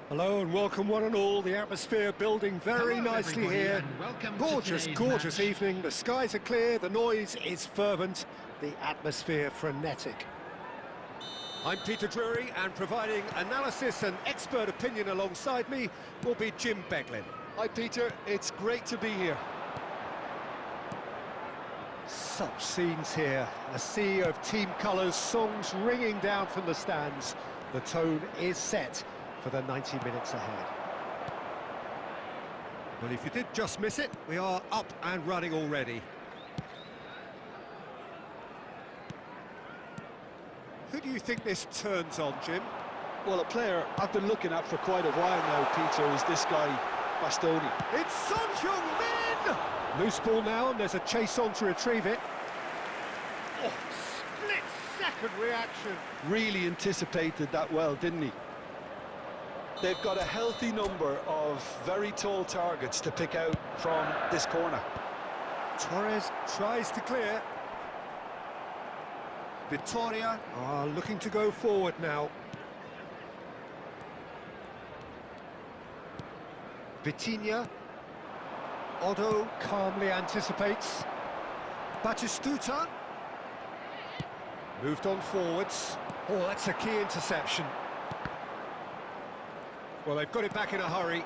Hello and welcome one and all. The atmosphere building very nicely here. Gorgeous evening. The skies are clear, the noise is fervent, the atmosphere frenetic. I'm Peter Drury, and providing analysis and expert opinion alongside me will be Jim Beglin. Hi Peter, it's great to be here. Such scenes here, a sea of team colours, songs ringing down from the stands. The tone is set for the 90 minutes ahead. Well, if you did just miss it, we are up and running already. Who do you think this turns on, Jim? Well, a player I've been looking at for quite a while now, Peter, is this guy, Bastoni. It's Son Heung-min! Loose ball now, and there's a chase on to retrieve it. Oh, split-second reaction. Really anticipated that well, didn't he? They've got a healthy number of very tall targets to pick out from this corner. Torres tries to clear. Vitoria are looking to go forward now. Vitinha. Otto calmly anticipates. Batistuta. Moved on forwards. Oh, that's a key interception. Well, they've got it back in a hurry.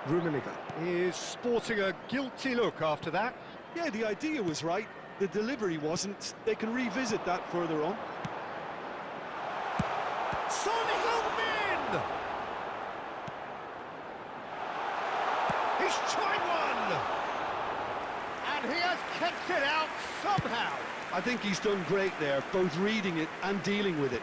Rummenigge is sporting a guilty look after that. Yeah, the idea was right. The delivery wasn't. They can revisit that further on. Son Heung-min! He's tried one! And he has kept it out somehow. I think he's done great there, both reading it and dealing with it.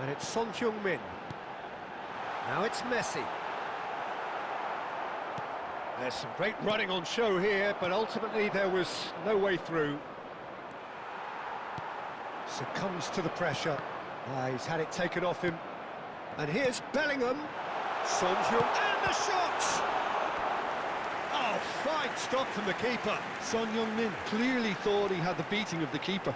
And it's Son Heung-min. Now it's Messi. There's some great running on show here, but ultimately there was no way through. Succumbs to the pressure. He's had it taken off him. And here's Bellingham. Son Heung, and the shot! Oh, fine stop from the keeper. Son Heung-min clearly thought he had the beating of the keeper.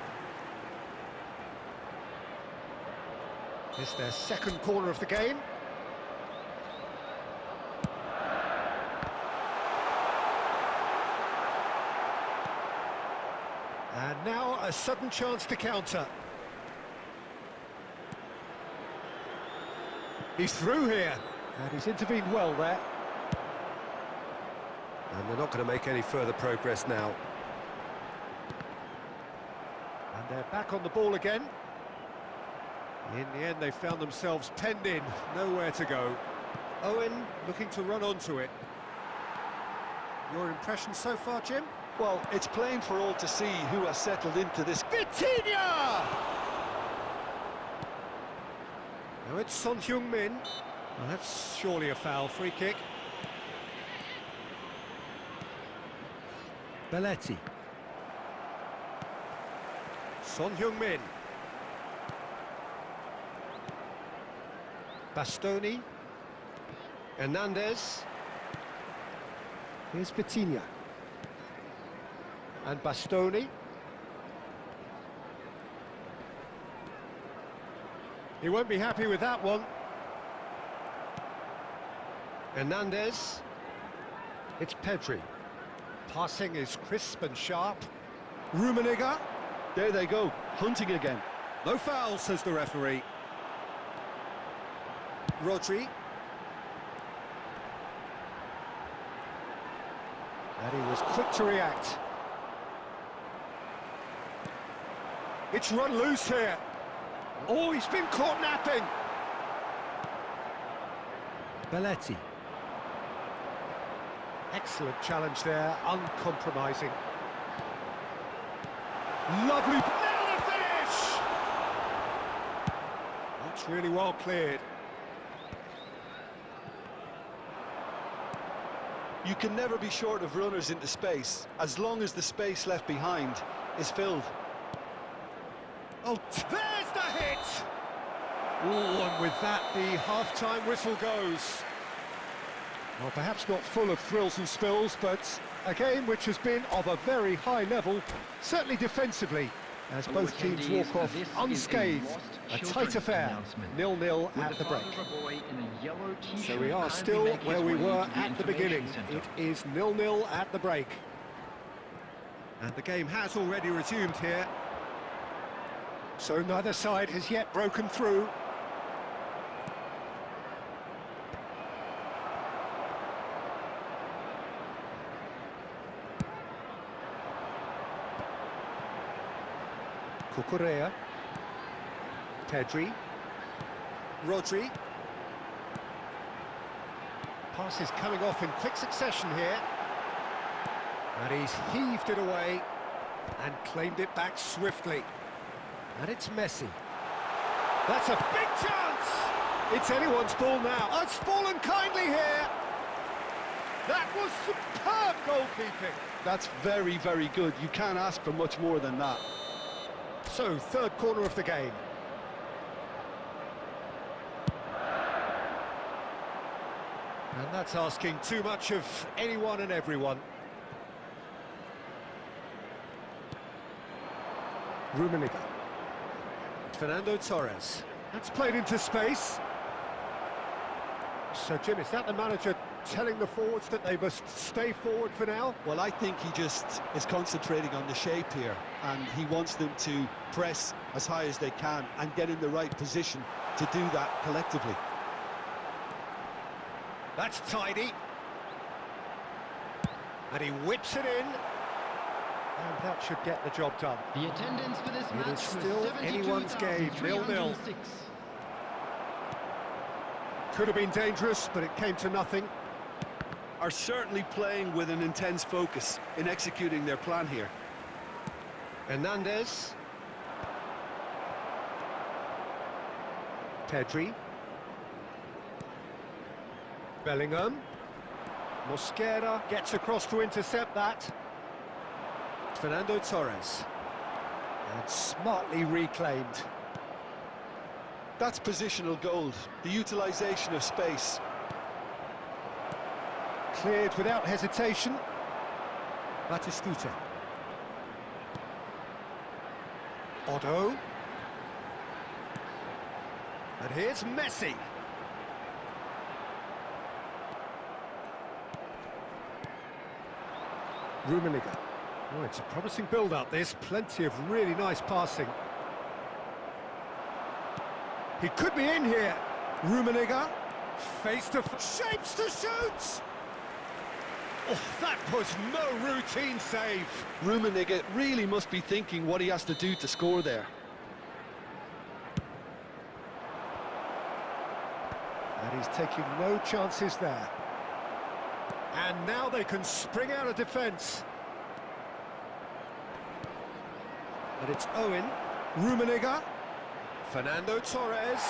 It's their second corner of the game. And now a sudden chance to counter. He's through here, and he's intervened well there. And they're not going to make any further progress now. And they're back on the ball again. In the end, they found themselves penned in, nowhere to go. Owen looking to run onto it. Your impression so far, Jim? Well, it's plain for all to see who has settled into this. Vitinha! Now it's Son Heung-min. Well, that's surely a foul, free kick. Belletti. Son Heung-min. Bastoni. Hernandez. Here's Vitinha. And Bastoni. He won't be happy with that one. Hernandez. It's Pedri. Passing is crisp and sharp. Rummenigge. There they go, hunting again. No foul, says the referee. Rodri. And he was quick to react. It's run loose here. Oh, he's been caught napping. Belletti. Excellent challenge there, uncompromising. Lovely, nailed the finish! That's really well cleared. You can never be short of runners into space, as long as the space left behind is filled. Oh, there's the hit! Oh, and with that, the half-time whistle goes. Well, perhaps not full of thrills and spills, but a game which has been of a very high level, certainly defensively, as both teams walk off unscathed. A tight affair, 0-0 at the break. So we are still where we were at the beginning. It is 0-0 at the break. And the game has already resumed here. So neither side has yet broken through. Cucurella. Pedri. Rodri. Pass is coming off in quick succession here. And he's heaved it away and claimed it back swiftly. And it's Messi. That's a big chance! It's anyone's ball now. Oh, it's fallen kindly here. That was superb goalkeeping. That's very, very good. You can't ask for much more than that. So, third corner of the game. And that's asking too much of anyone and everyone. Rummenigge. Fernando Torres. That's played into space. So, Jim, is that the manager telling the forwards that they must stay forward for now? Well, I think he just is concentrating on the shape here, and he wants them to press as high as they can and get in the right position to do that collectively. That's tidy. And he whips it in. And that should get the job done. The attendance for this match is still anyone's game, 0-0. Could have been dangerous, but it came to nothing. Are certainly playing with an intense focus in executing their plan here. Hernandez. Pedri. Bellingham. Mosquera gets across to intercept that. Fernando Torres. And smartly reclaimed. That's positional gold, the utilisation of space. Cleared without hesitation. Batistuta. Otto. And here's Messi. Rummenigge. Oh, it's a promising build-up, this. Plenty of really nice passing. He could be in here. Rummenigge. Face to shapes to shoot! Oh, that was no routine save. Rummenigge really must be thinking what he has to do to score there. And he's taking no chances there. And now they can spring out of defence. And it's Owen. Rummenigge. Fernando Torres.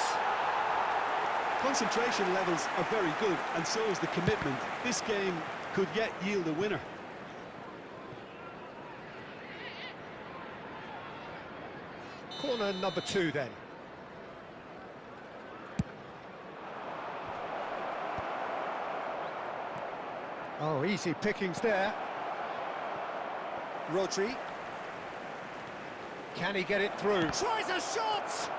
Concentration levels are very good, and so is the commitment. This game could yet yield a winner. Corner number 2 then. Oh, easy pickings there. Rodri. Can he get it through? Tries a shot!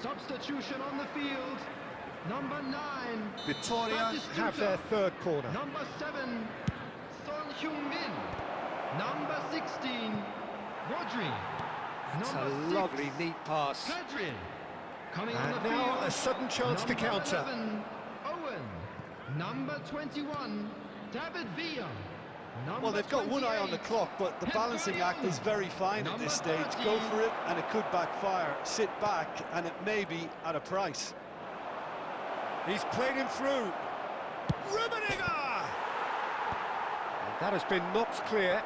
Substitution on the field. Number 9. Victoria Batistuta. have their third corner. Number 7. Son Heung-min. Number 16. Rodri. It's a Number lovely, 6, neat pass. Pedri. Coming on And the now field. a sudden chance to Number counter. 11, Owen. Number 21. David Villa. Well, they've got one eye on the clock, but the balancing act is very fine at this stage. Go for it, and it could backfire. Sit back, and it may be at a price. He's played him through. Rummenigge! And that has been knocked clear.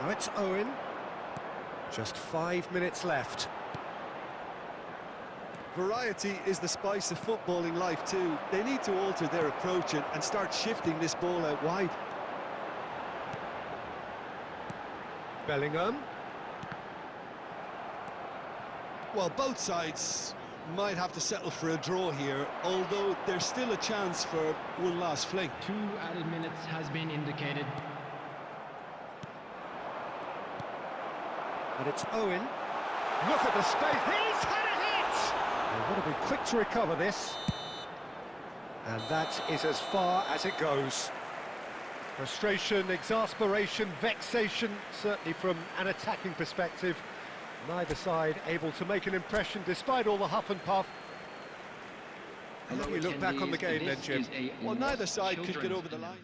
Now it's Owen. Just 5 minutes left. Variety is the spice of footballing life too. They need to alter their approach and start shifting this ball out wide. Bellingham. Well, both sides might have to settle for a draw here, although there's still a chance for one last fling. 2 added minutes has been indicated. And it's Owen. Look at the space. He's had a hit! They've got to be quick to recover this. And that is as far as it goes. Frustration, exasperation, vexation, certainly from an attacking perspective. Neither side able to make an impression despite all the huff and puff. And let me look back on the game then, Jim. Well, neither side could get over the line.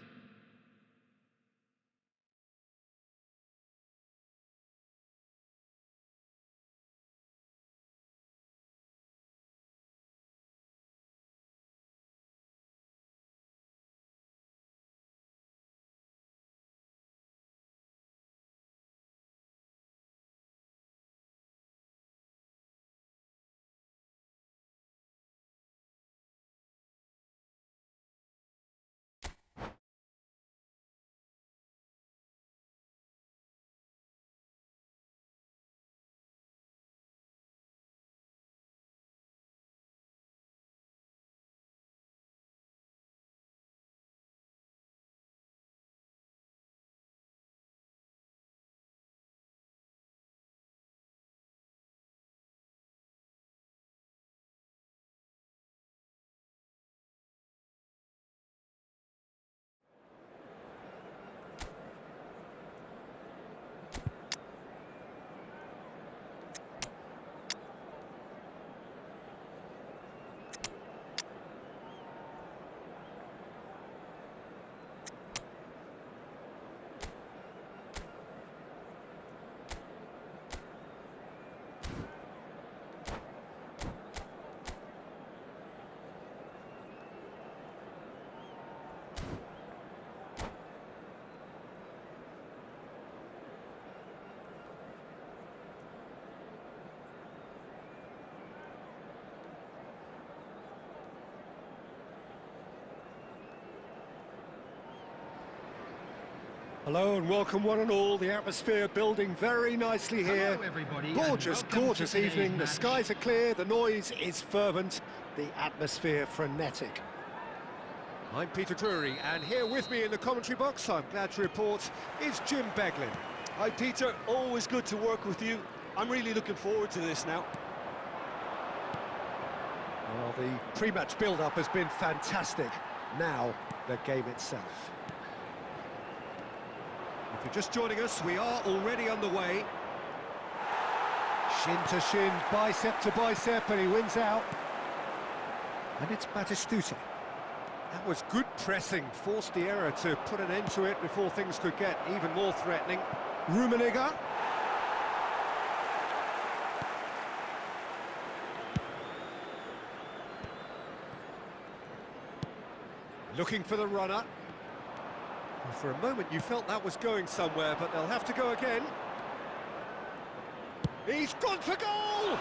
Hello and welcome one and all. The atmosphere building very nicely here. Hello everybody, Gorgeous, and welcome gorgeous to today's evening. The match. skies are clear, the noise is fervent, the atmosphere frenetic. I'm Peter Drury, and here with me in the commentary box, I'm glad to report, is Jim Beglin. Hi Peter, always good to work with you. I'm really looking forward to this now. Well, the pre-match build-up has been fantastic. Now, the game itself. If you're just joining us, we are already underway. Shin to shin, bicep to bicep, and he wins out. And it's Batistuta. That was good pressing, forced the error to put an end to it before things could get even more threatening. Rummenigge. Looking for the runner. Well, for a moment you felt that was going somewhere, but they'll have to go again. He's gone for goal!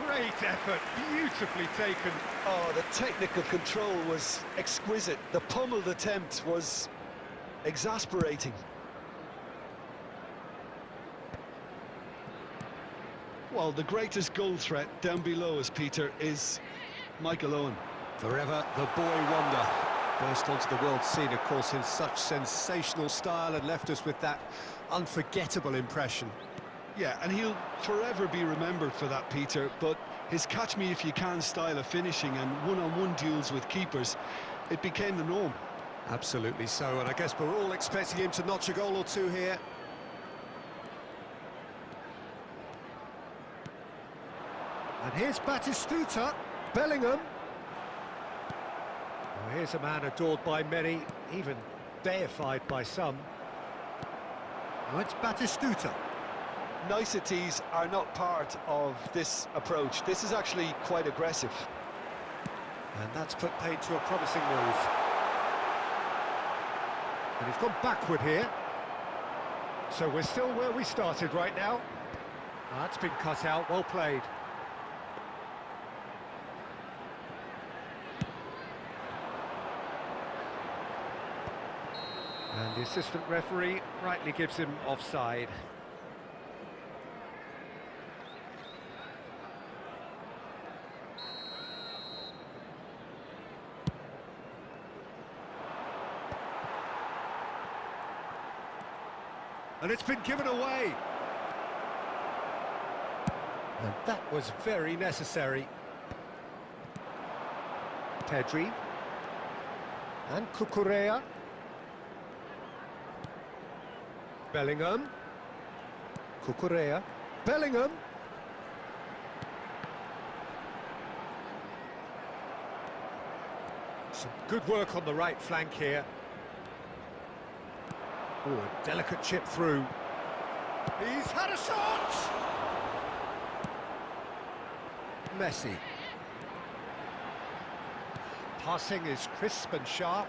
Great effort, beautifully taken. Oh, the technical control was exquisite. The pummeled attempt was exasperating. Well, the greatest goal threat down below us, Peter, is Michael Owen. Forever the boy wonder. Burst onto the world scene, of course, in such sensational style and left us with that unforgettable impression. Yeah, and he'll forever be remembered for that, Peter, but his catch-me-if-you-can style of finishing and one-on-one duels with keepers, it became the norm. Absolutely so, and I guess we're all expecting him to notch a goal or two here. And here's Batistuta, Bellingham. Oh, here's a man adored by many, even deified by some. Oh, it's Batistuta. Niceties are not part of this approach. This is actually quite aggressive. And that's put paid to a promising move. And he's gone backward here. So we're still where we started right now. That's been cut out, well played. And the assistant referee rightly gives him offside. And it's been given away. And that was very necessary. Pedri. And Cucurella. Bellingham. Cucurella. Bellingham. Some good work on the right flank here. Oh, a delicate chip through. He's had a shot! Messi. Passing is crisp and sharp.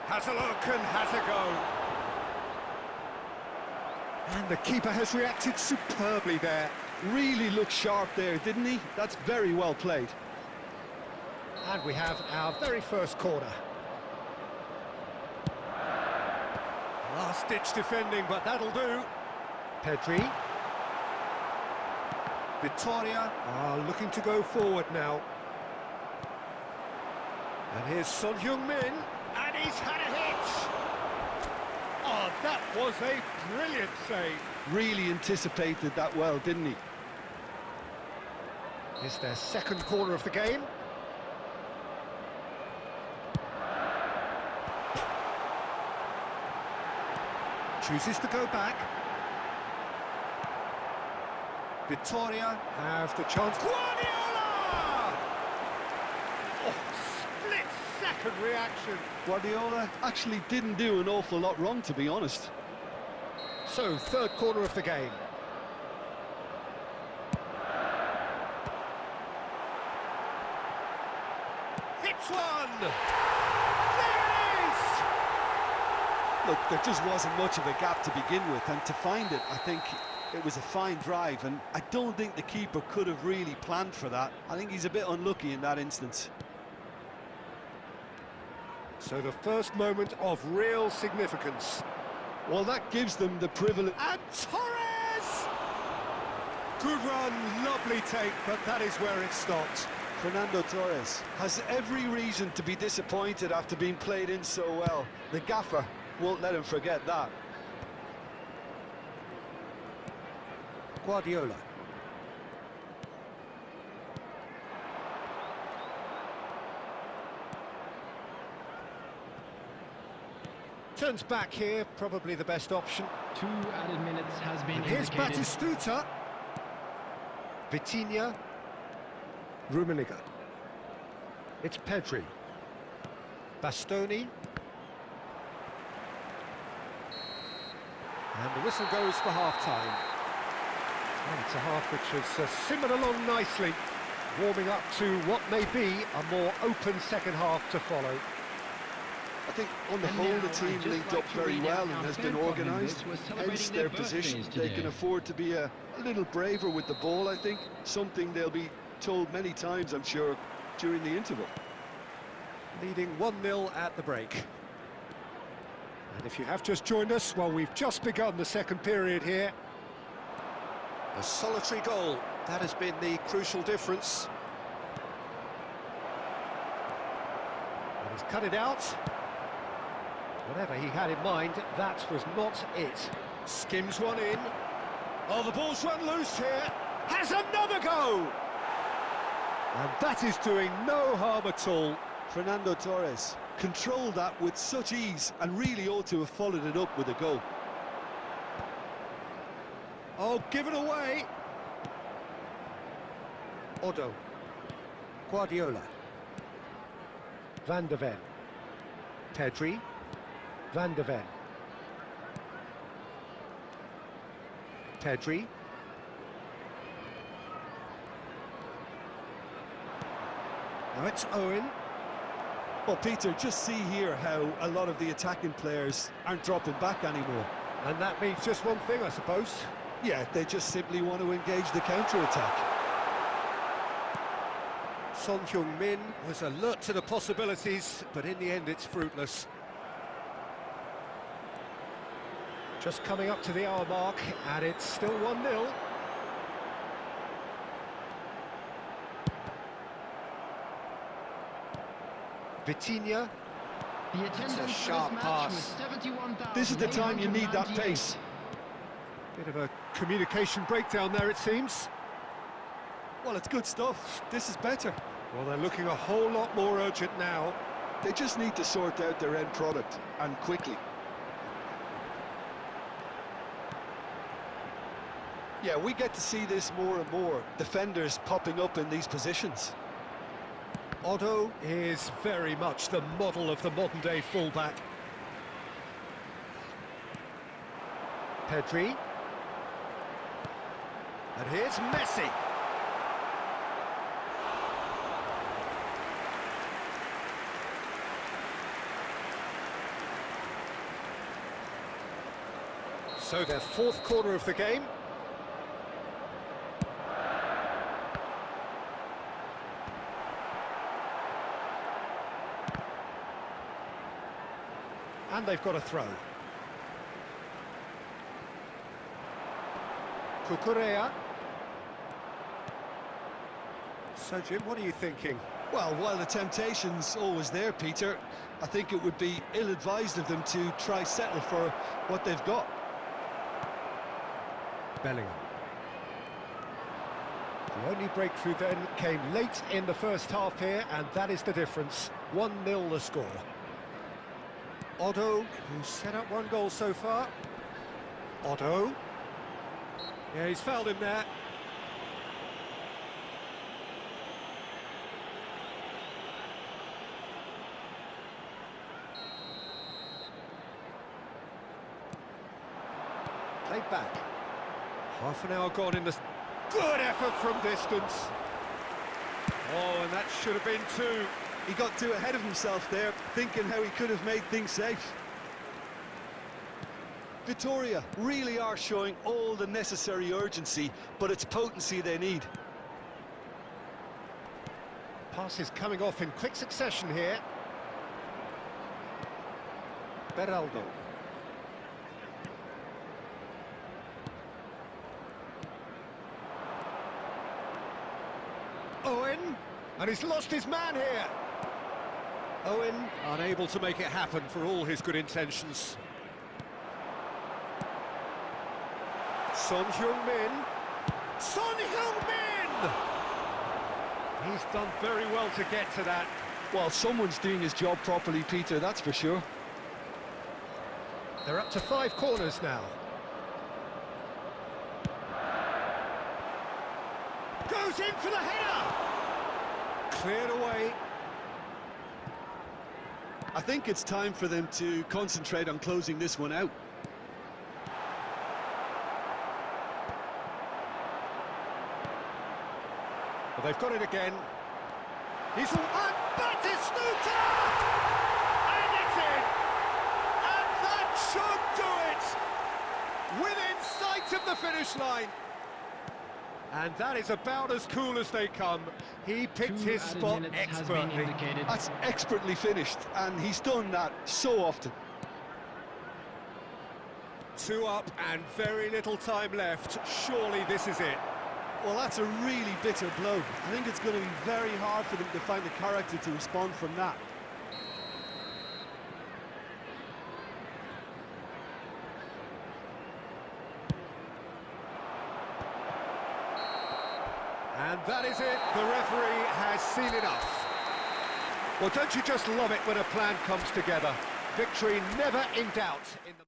Has a look and has a go. And the keeper has reacted superbly there. Really looked sharp there, didn't he? That's very well played. And we have our very first corner. Last-ditch defending, but that'll do. Pedri. Vittoria are looking to go forward now. And here's Son Heung-min, and he's had a hit! Oh, that was a brilliant save. Really anticipated that well, didn't he? It's their second corner of the game. Chooses to go back. Vittoria have the chance. Guardiola! Oh, split-second reaction. Guardiola actually didn't do an awful lot wrong, to be honest. So, third corner of the game. Hits one! Look, there just wasn't much of a gap to begin with, and to find it, I think it was a fine drive, and I don't think the keeper could have really planned for that. I think he's a bit unlucky in that instance. So the first moment of real significance. Well, that gives them the privilege. And Torres! Good run, lovely take, but that is where it stopped. Fernando Torres has every reason to be disappointed after being played in so well. The gaffer won't let him forget that. Guardiola. Turns back here, probably the best option. 2 added minutes has been And here's indicated. Batistuta. Vitinha. Rummenigge. It's Pedri. Bastoni. And the whistle goes for half-time. And it's a half which has simmered along nicely, warming up to what may be a more open second half to follow. I think on the whole the team linked up very well and has been organised, hence their position. They can afford to be a little braver with the ball, I think, something they'll be told many times, I'm sure, during the interval. Leading 1-0 at the break. And if you have just joined us, well, we've just begun the second period here. A solitary goal, that has been the crucial difference. And he's cut it out. Whatever he had in mind, that was not it. Skims one in. Oh, the ball's run loose here. Has another go! And that is doing no harm at all. Fernando Torres controlled that with such ease and really ought to have followed it up with a goal. Oh, given away. Otto. Guardiola. Van de Ven. Pedri. Van de Ven. Pedri. Now it's Owen. Well, Peter, just see here how a lot of the attacking players aren't dropping back anymore. And that means just one thing, I suppose. Yeah, they just simply want to engage the counter-attack. Son Heung-min was alert to the possibilities, but in the end it's fruitless. Just coming up to the hour mark, and it's still 1-0. Vitinha. The attendance a for sharp this match pass. was 71,898. This is the time you need that pace. Bit of a communication breakdown there, it seems. Well, it's good stuff. This is better. Well, they're looking a whole lot more urgent now. They just need to sort out their end product, and quickly. Yeah, we get to see this more and more. Defenders popping up in these positions. Otto is very much the model of the modern-day fullback. Pedri. And here's Messi. So their fourth corner of the game. And they've got a throw. Cucurella. So, Jim, what are you thinking? Well, while the temptation's always there, Peter, I think it would be ill-advised of them to try settle for what they've got. Bellingham. The only breakthrough then came late in the first half here, and that is the difference. 1-0 the score. Otto, who's set up one goal so far. Otto. Yeah, he's fouled him there. Played back. Half an hour gone in the... Good effort from distance. Oh, and that should have been two. He got too ahead of himself there, thinking how he could have made things safe. Vitoria really are showing all the necessary urgency, but it's potency they need. Passes coming off in quick succession here. Beraldo. Owen, and he's lost his man here. Owen unable to make it happen for all his good intentions. Son Heung-min. Son Heung-min! He's done very well to get to that. Well, someone's doing his job properly, Peter, that's for sure. They're up to 5 corners now. Goes in for the header! Cleared away. I think it's time for them to concentrate on closing this one out. Well, they've got it again. He's on Batistuta! And it's in! And that should do it! Within sight of the finish line. And that is about as cool as they come. He picked his spot expertly. That's expertly finished, and he's done that so often. 2 up and very little time left. Surely this is it. Well, that's a really bitter blow. I think it's going to be very hard for them to find the character to respond from that. And that is it. The referee has seen enough. Well, don't you just love it when a plan comes together? Victory never in doubt in the...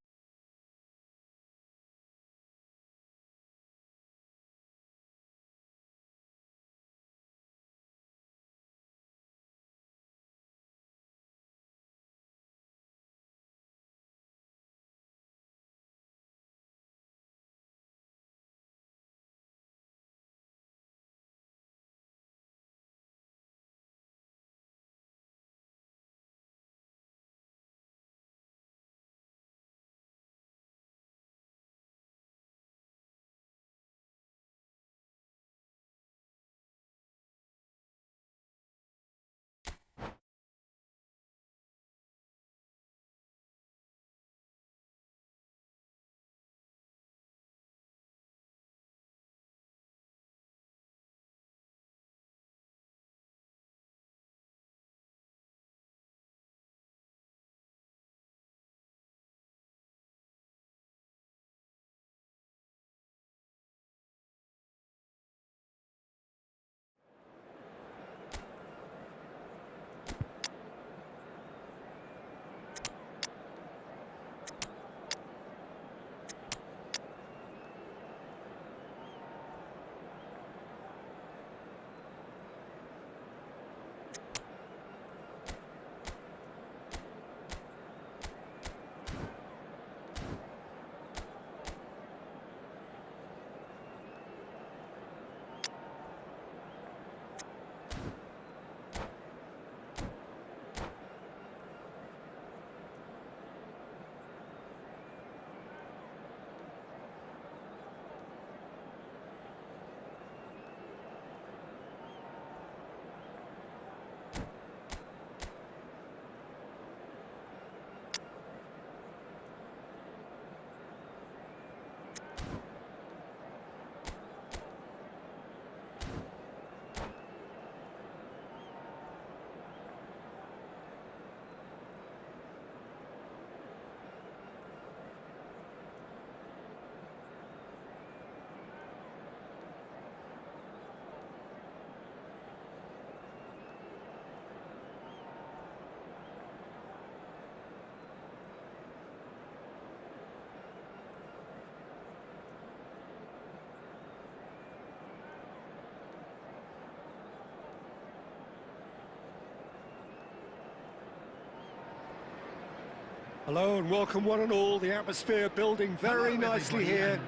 Hello and welcome one and all. The atmosphere building very nicely here.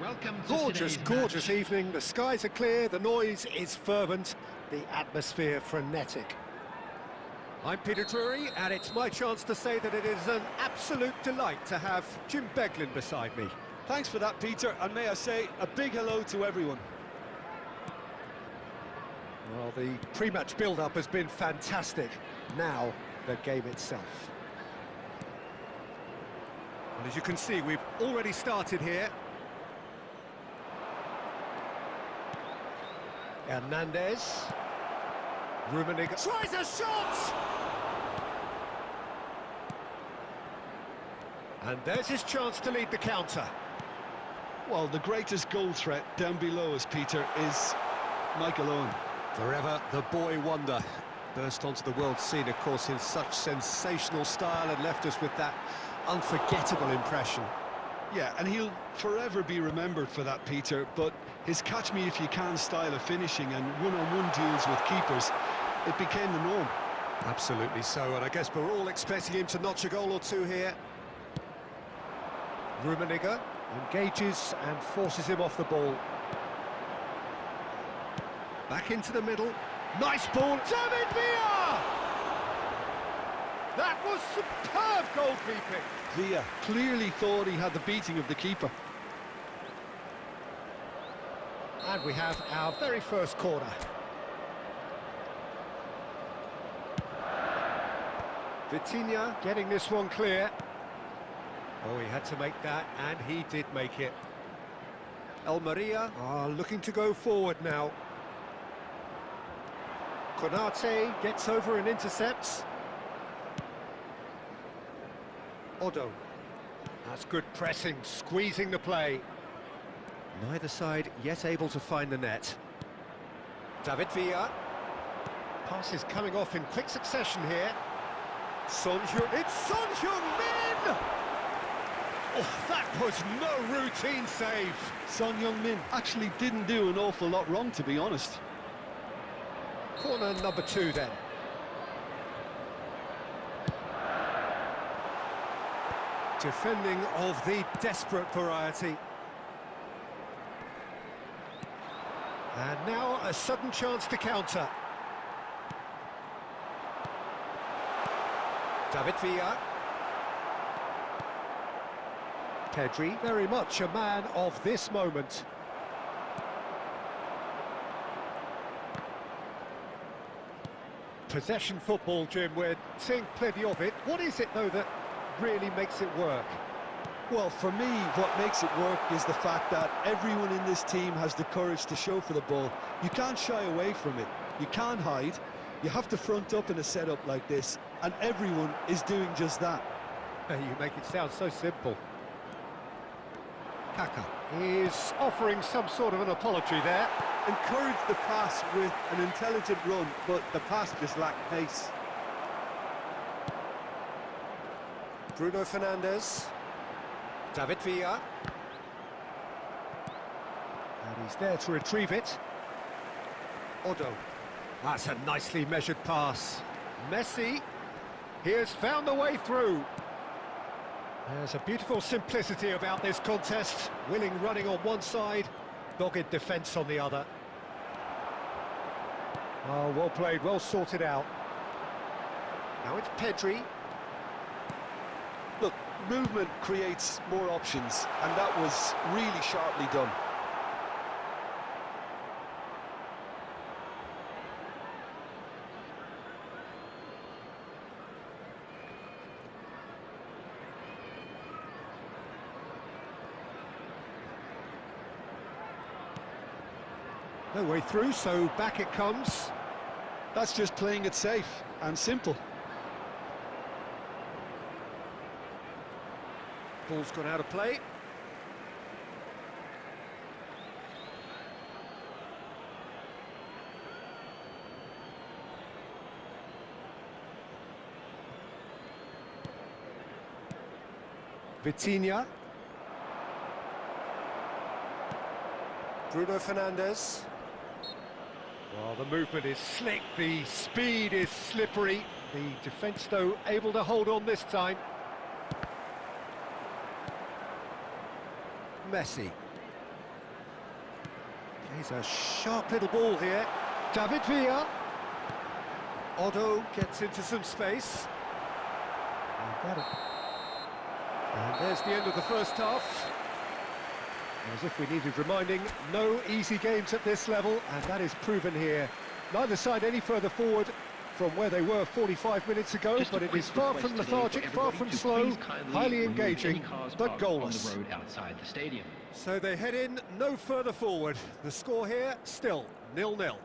Gorgeous, gorgeous evening. The skies are clear, the noise is fervent, the atmosphere frenetic. I'm Peter Drury, and it's my chance to say that it is an absolute delight to have Jim Beglin beside me. Thanks for that, Peter, and may I say a big hello to everyone. Well, the pre-match build-up has been fantastic. Now, the game itself. And as you can see, we've already started here. Hernandez. Rummenigge tries a shot! And there's his chance to lead the counter. Well, the greatest goal threat down below us, Peter, is Michael Owen. Forever the boy wonder. Burst onto the world scene, of course, in such sensational style and left us with that unforgettable impression. Yeah, and he'll forever be remembered for that, Peter, but his catch-me-if-you-can style of finishing and one-on-one duels with keepers, it became the norm. Absolutely so, and I guess we're all expecting him to notch a goal or two here. Rummenigge engages and forces him off the ball. Back into the middle. Nice ball. David Villa! That was superb goalkeeping. Villa clearly thought he had the beating of the keeper. And we have our very first corner. Vitinha getting this one clear. Oh, he had to make that, and he did make it. El Maria are looking to go forward now. Konate gets over and intercepts. Odo. That's good pressing, squeezing the play. Neither side yet able to find the net. David Villa. Passes coming off in quick succession here. It's Son Heung-min! Oh, that was no routine save. Son Heung-min actually didn't do an awful lot wrong, to be honest. Corner number 2 then. Defending of the desperate variety. And now a sudden chance to counter. David Villa. Pedri, very much a man of this moment. Possession football, Jim, we're seeing plenty of it. What is it, though, that really makes it work? Well, for me, what makes it work is the fact that everyone in this team has the courage to show for the ball. You can't shy away from it. You can't hide. You have to front up in a setup like this, and everyone is doing just that. You make it sound so simple. Kaka is offering some sort of an apology there. Encourage the pass with an intelligent run, but the pass just lacked pace. Bruno Fernandes. David Villa. And he's there to retrieve it. Odo. That's a nicely measured pass. Messi. He has found the way through. There's a beautiful simplicity about this contest. Willing running on one side, dogged defence on the other. Oh, well played, well sorted out. Now it's Pedri. Look, movement creates more options, and that was really sharply done. No way through, so back it comes. That's just playing it safe and simple. Ball's gone out of play. Vitinha. Bruno Fernandes. Well, the movement is slick, the speed is slippery. The defence, though, able to hold on this time. Messi. Plays a sharp little ball here. David Villa. Odo gets into some space. And there's the end of the first half. As if we needed reminding, no easy games at this level, and that is proven here. Neither side any further forward, from where they were 45 minutes ago, but it is far from lethargic, far from slow, highly engaging, but goalless. Outside the stadium. So they head in no further forward. The score here, still 0-0.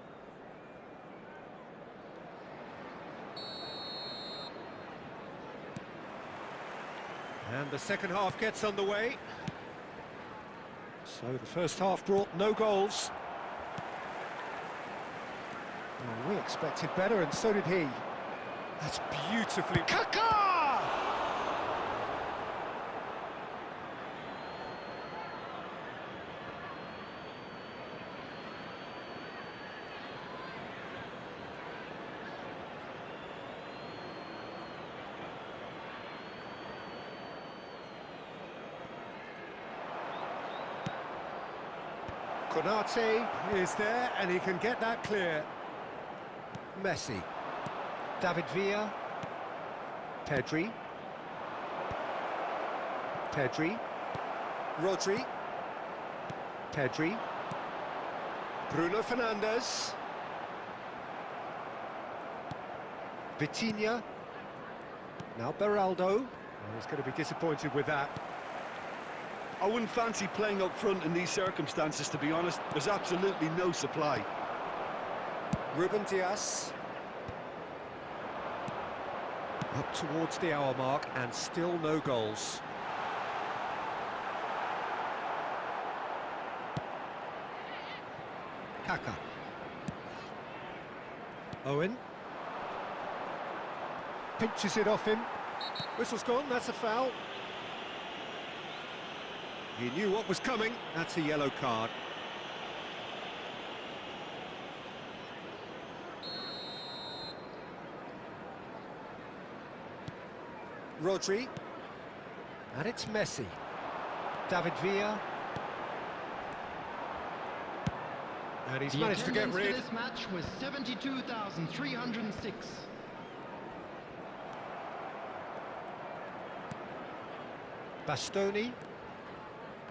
And the second half gets underway. So the first half brought no goals. Well, we expected better, and so did he. That's beautifully... Kaka! Konate is there, and he can get that clear. Messi. David Villa. Pedri. Pedri. Rodri. Pedri. Bruno Fernandes. Vitinha. Now Beraldo. Oh, he's going to be disappointed with that. I wouldn't fancy playing up front in these circumstances, to be honest. There's absolutely no supply. Ruben Dias. Up towards the hour mark, and still no goals. Kaka. Owen. Pinches it off him. Whistle's gone, that's a foul. He knew what was coming. That's a yellow card. Rodri. And it's Messi. David Villa. And he's managed to get rid. This match was 72,306. Bastoni.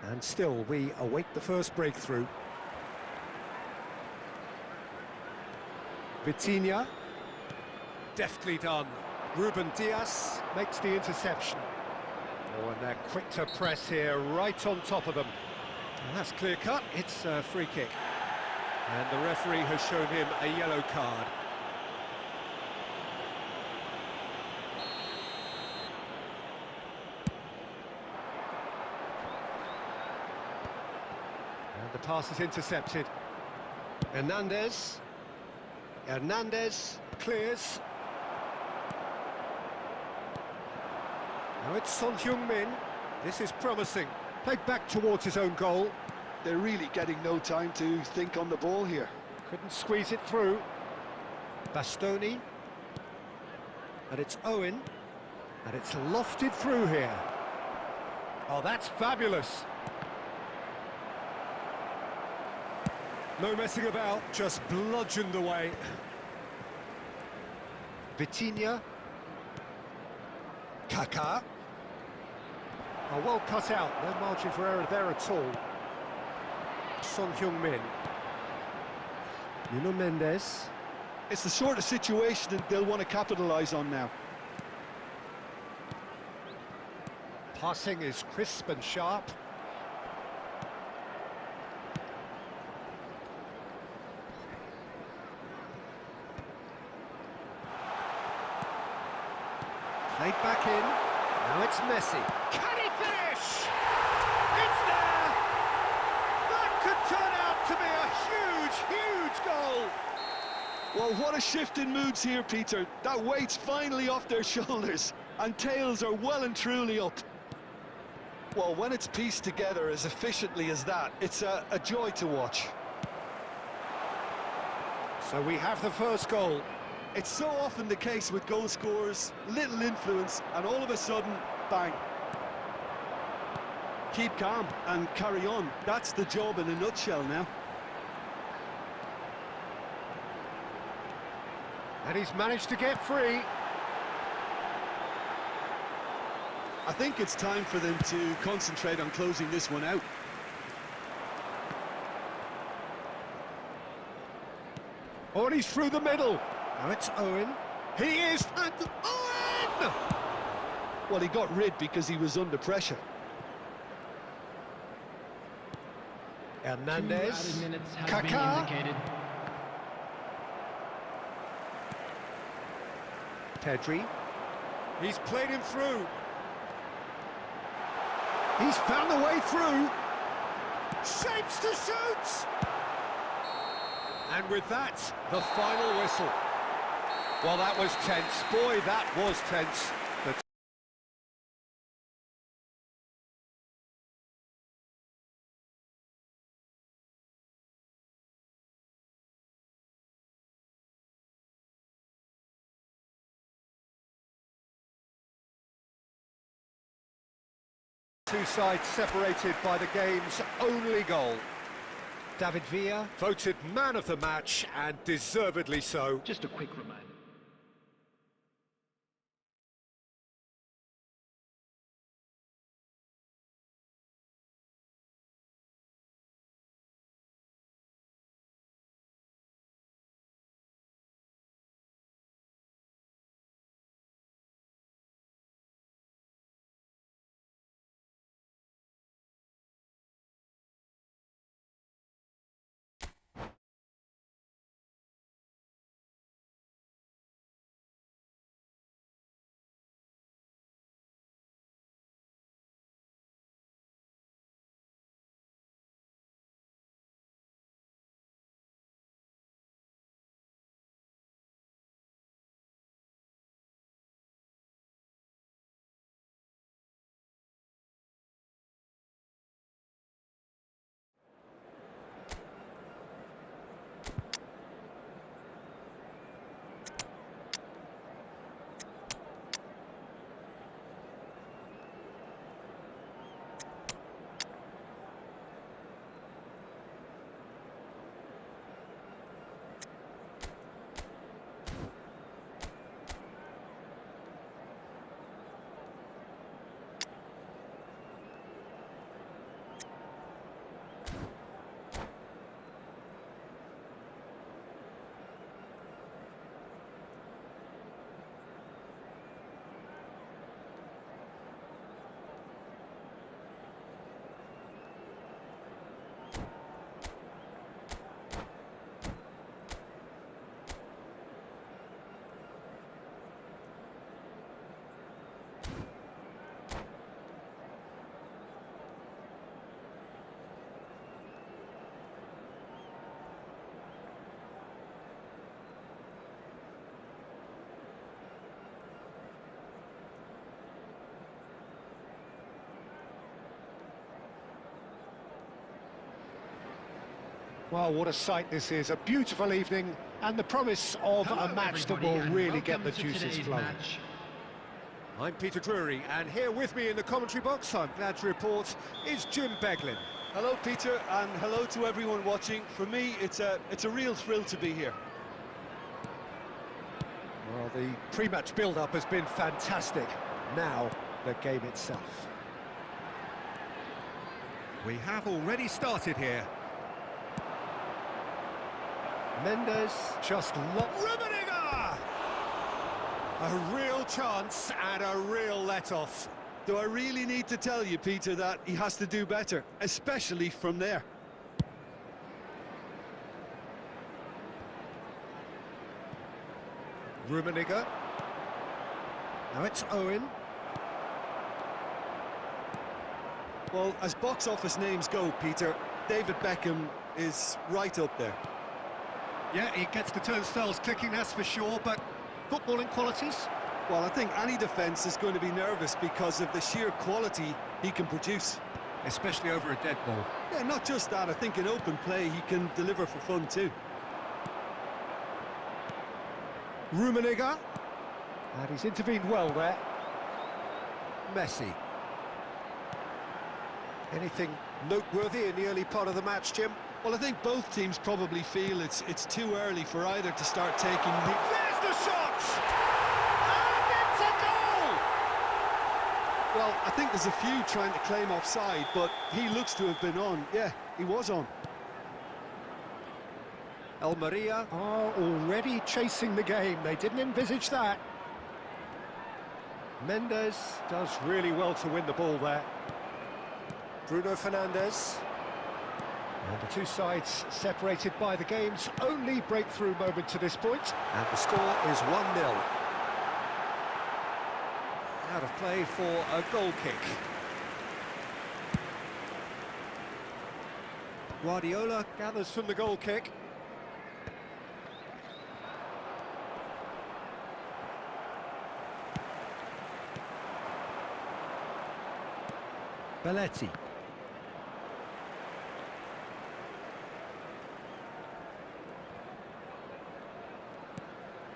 And still, we await the first breakthrough. Vitinha. Deftly done. Ruben Dias makes the interception. Oh, and they're quick to press here, right on top of them. And that's clear-cut, it's a free kick. And the referee has shown him a yellow card. And the pass is intercepted. Hernandez. Hernandez clears. Now it's Son Heung-min. This is promising. Played back towards his own goal. They're really getting no time to think on the ball here. Couldn't squeeze it through. Bastoni. And it's Owen. And it's lofted through here. Oh, that's fabulous. No messing about, just bludgeoned away. Vitinha. Kaka. Oh, well cut out, no margin for error there at all. Son Heung-min. Nuno Mendes. It's the sort of situation that they'll want to capitalise on now. Passing is crisp and sharp. Played back in. Now it's Messi. Can he finish? It's there! That could turn out to be a huge, huge goal. Well, what a shift in moods here, Peter. That weight's finally off their shoulders, and tails are well and truly up. Well, when it's pieced together as efficiently as that, it's a joy to watch. So we have the first goal. It's so often the case with goal scorers, little influence, and all of a sudden, bang. Keep calm and carry on. That's the job in a nutshell now. And he's managed to get free. I think it's time for them to concentrate on closing this one out. Oh, and he's through the middle. Now it's Owen. He is, and Owen! Well, he got rid because he was under pressure. Hernandez, Kaká. Kaká, Pedri. He's played him through. He's found the way through. Shapes to shoot! And with that, the final whistle. Well, that was tense. Boy, that was tense. The two sides separated by the game's only goal. David Villa voted man of the match, and deservedly so. Just a quick reminder. Well, what a sight this is. A beautiful evening and the promise of a match that will really get the juices flowing. I'm Peter Drury, and here with me in the commentary box, I'm glad to report, is Jim Beglin. Hello, Peter, and hello to everyone watching. For me, it's a real thrill to be here. Well, the pre-match build-up has been fantastic. Now, the game itself. We have already started here. Mendes just Rummenigge! A real chance and a real let-off. Do I really need to tell you, Peter, that he has to do better, especially from there? Rummenigge. Now it's Owen. Well, as box office names go, Peter, David Beckham is right up there. Yeah, he gets the turnstiles clicking, that's for sure, but footballing qualities? Well, I think any defence is going to be nervous because of the sheer quality he can produce. Especially over a dead ball. Yeah, not just that, I think in open play he can deliver for fun too. Rummenigge. And he's intervened well there. Messi. Anything noteworthy in the early part of the match, Jim? Well, I think both teams probably feel it's too early for either to start taking the... There's the shot! And it's a goal! Well, I think there's a few trying to claim offside, but he looks to have been on. Yeah, he was on. Almeria are already chasing the game. They didn't envisage that. Mendes does really well to win the ball there. Bruno Fernandes. And the two sides separated by the game's only breakthrough moment to this point. And the score is 1-0. Out of play for a goal kick. Guardiola gathers from the goal kick. Belletti.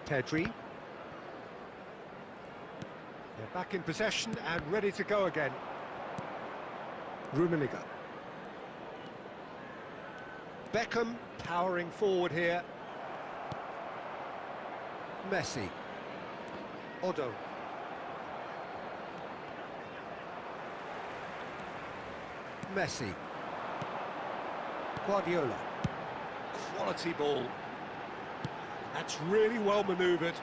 Pedri. They're back in possession and ready to go again. Rummenigge. Beckham powering forward here. Messi. Odo. Messi. Guardiola. Quality ball. That's really well manoeuvred.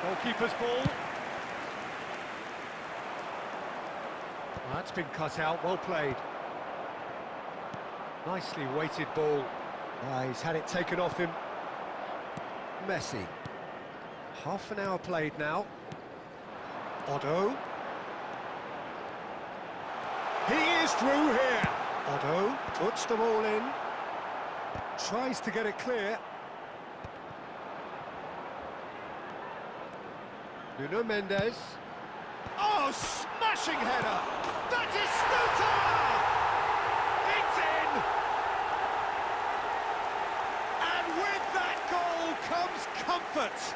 Goalkeeper's ball. That's been cut out, well played. Nicely weighted ball. He's had it taken off him. Messi. Half an hour played now. Odo. He is through here. Odo puts the ball in. Tries to get it clear. Nuno Mendes. Oh, smashing header! That is Stuta! It's in! And with that goal comes comfort.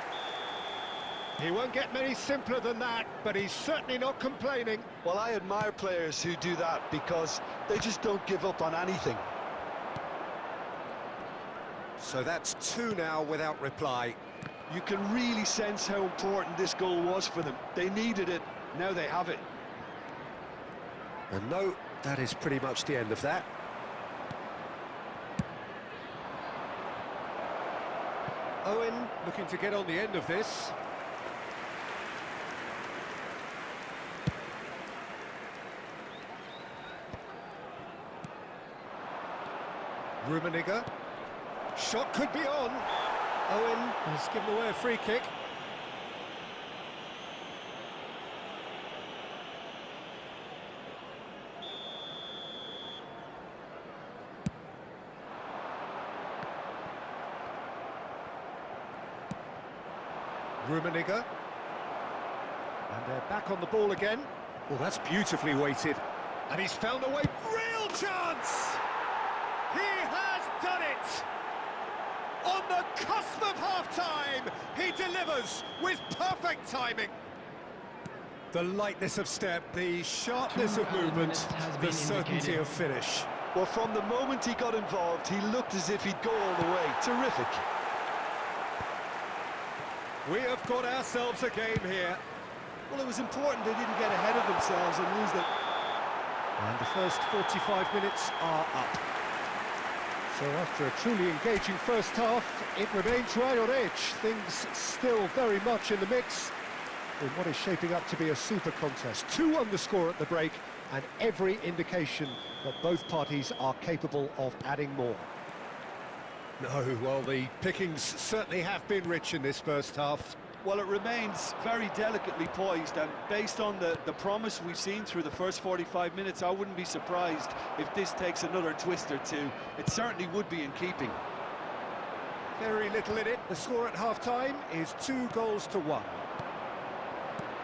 He won't get many simpler than that, but he's certainly not complaining. Well, I admire players who do that because they just don't give up on anything. So that's 2 now without reply. You can really sense how important this goal was for them. They needed it, now they have it. And no, that is pretty much the end of that. Owen looking to get on the end of this. Rummenigge. Shot could be on. Owen has given away a free kick. Rummenigge. And they're back on the ball again. Well, that's beautifully weighted. And he's found a way. Real chance! He has done it! On the cusp of half-time, he delivers with perfect timing. The lightness of step, the sharpness of movement, the certainty of finish. Well, from the moment he got involved, he looked as if he'd go all the way. Terrific. We have got ourselves a game here. Well, it was important they didn't get ahead of themselves and lose them. And the first 45 minutes are up. So after a truly engaging first half, it remains right on edge. Things still very much in the mix in what is shaping up to be a super contest. 2-1 the score at the break, and every indication that both parties are capable of adding more. No, well, the pickings certainly have been rich in this first half. Well, it remains very delicately poised, and based on the promise we've seen through the first 45 minutes, I wouldn't be surprised if this takes another twist or two. It certainly would be in keeping. Very little in it. The score at half-time is 2-1.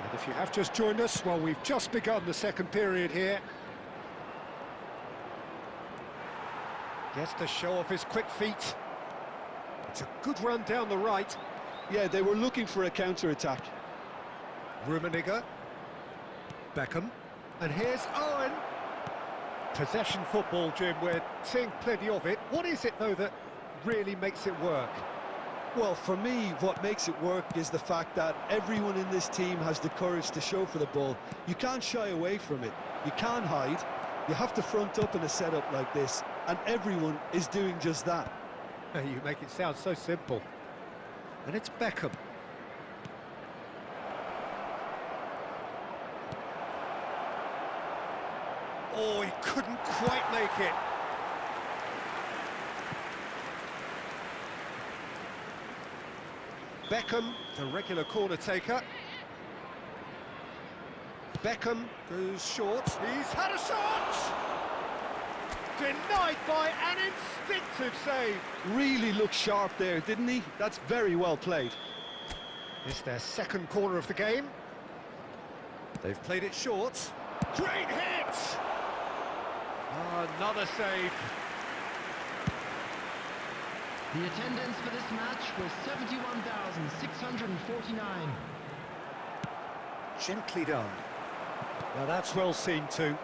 And if you have just joined us, well, we've just begun the second period here. Gets to show off his quick feet. It's a good run down the right. Yeah, they were looking for a counter-attack. Rummenigge. Beckham. And here's Owen. Possession football, Jim, we're seeing plenty of it. What is it, though, that really makes it work? Well, for me, what makes it work is the fact that everyone in this team has the courage to show for the ball. You can't shy away from it. You can't hide. You have to front up in a setup like this, and everyone is doing just that. You make it sound so simple. And it's Beckham. Oh, he couldn't quite make it. Beckham, the regular corner taker. Beckham goes short. He's had a shot! Denied by an instinctive save. Really looked sharp there, didn't he? That's very well played. It's their second corner of the game. They've played it short. Great hit! Another save. The attendance for this match was 71,649. Gently done. Now that's well seen too.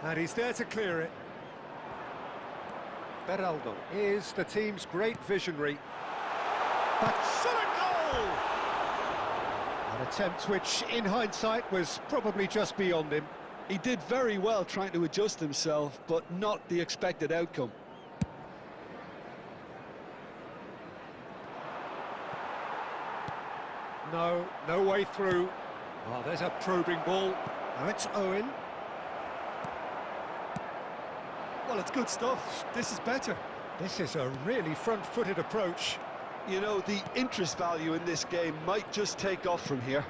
And he's there to clear it. Beraldo is the team's great visionary. But shot a goal! An attempt which, in hindsight, was probably just beyond him. He did very well trying to adjust himself, but not the expected outcome. No way through. Oh, there's a probing ball. Now it's Owen. Well, it's good stuff. This is better. This is a really front-footed approach. You know, the interest value in this game might just take off from here.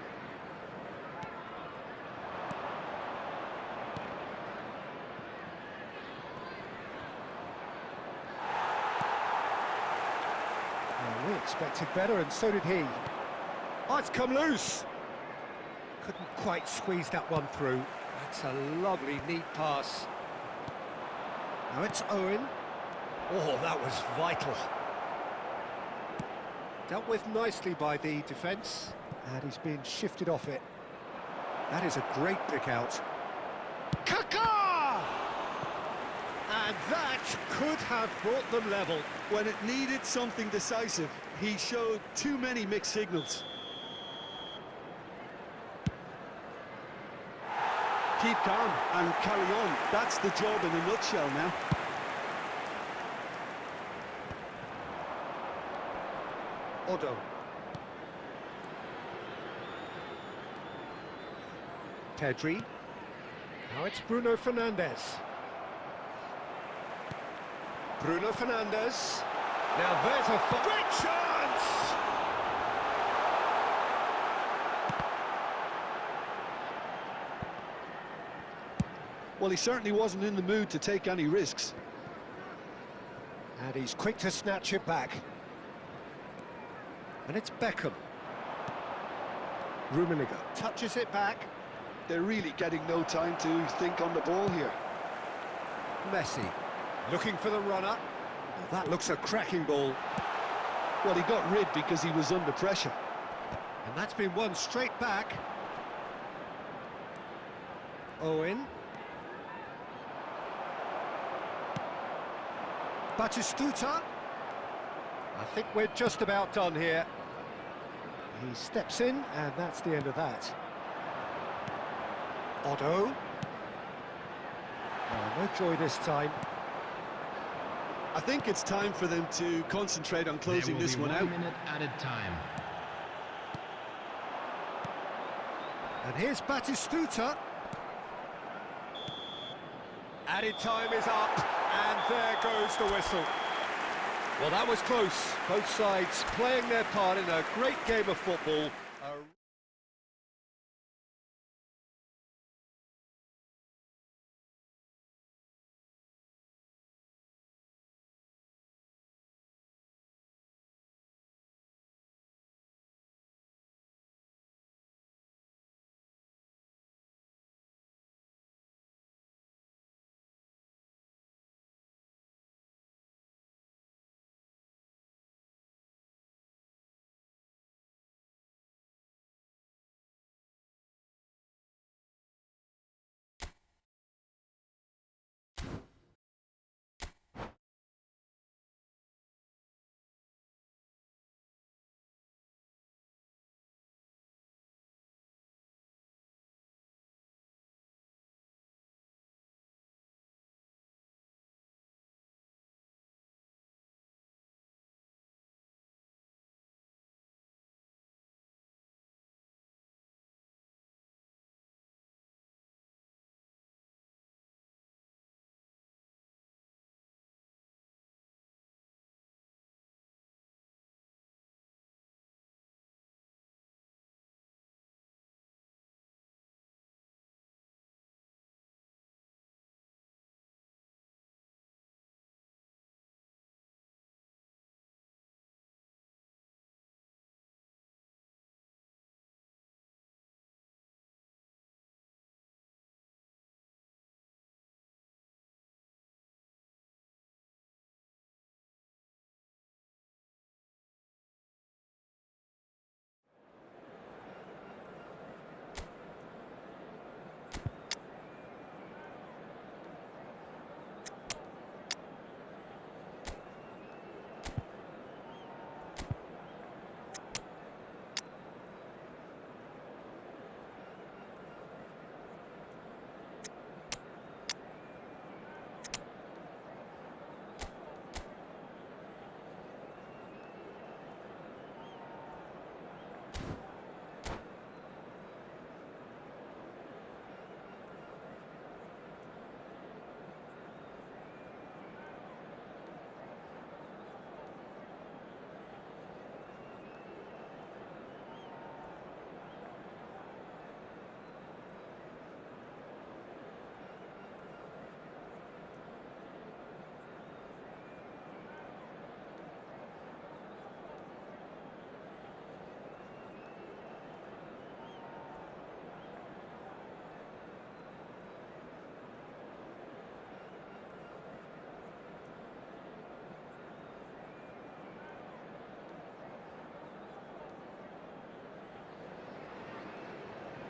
Well, we expected better, and so did he. Oh, it's come loose. Couldn't quite squeeze that one through. That's a lovely, neat pass. Now it's Owen. Oh, that was vital. Dealt with nicely by the defence, and he's been shifted off it. That is a great pick out. Kaká! And that could have brought them level. When it needed something decisive, he showed too many mixed signals. Keep calm and carry on. That's the job in a nutshell now. Odo. Pedri. Now it's Bruno Fernandes. Bruno Fernandes. Now there's a great chance! Well, he certainly wasn't in the mood to take any risks. And he's quick to snatch it back. And it's Beckham. Rummenigge touches it back. They're really getting no time to think on the ball here. Messi looking for the runner. Well, that looks a cracking ball. Well, he got rid because he was under pressure. And that's been won straight back. Owen. Batistuta. I think we're just about done here. He steps in, and that's the end of that. Otto. Oh, no joy this time. I think it's time for them to concentrate on closing this one out. 1 minute added time. And here's Batistuta. Added time is up, and there goes the whistle. Well, that was close. Both sides playing their part in a great game of football.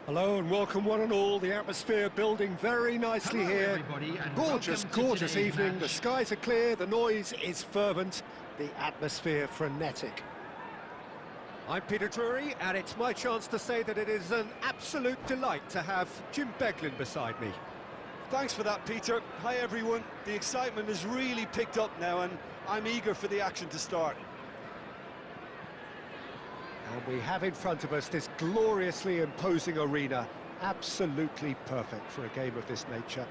Hello and welcome one and all. The atmosphere building very nicely here. Gorgeous, gorgeous evening. The skies are clear, the noise is fervent, the atmosphere frenetic. I'm Peter Drury, and it's my chance to say that it is an absolute delight to have Jim Beglin beside me. Thanks for that, Peter. Hi, everyone. The excitement has really picked up now, and I'm eager for the action to start. And we have in front of us this gloriously imposing arena, absolutely perfect for a game of this nature.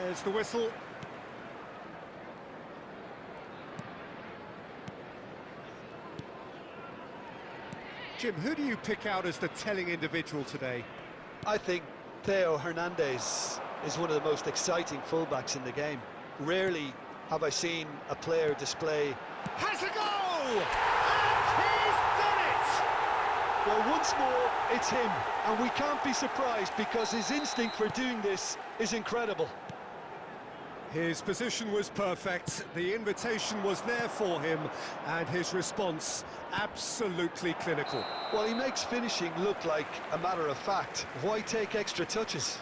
There's the whistle. Jim, who do you pick out as the telling individual today? I think Theo Hernandez is one of the most exciting fullbacks in the game. Rarely have I seen a player display... Has a goal! And he's done it! Well, once more, it's him, and we can't be surprised because his instinct for doing this is incredible. His position was perfect, the invitation was there for him, and his response absolutely clinical. Well, he makes finishing look like a matter of fact. Why take extra touches?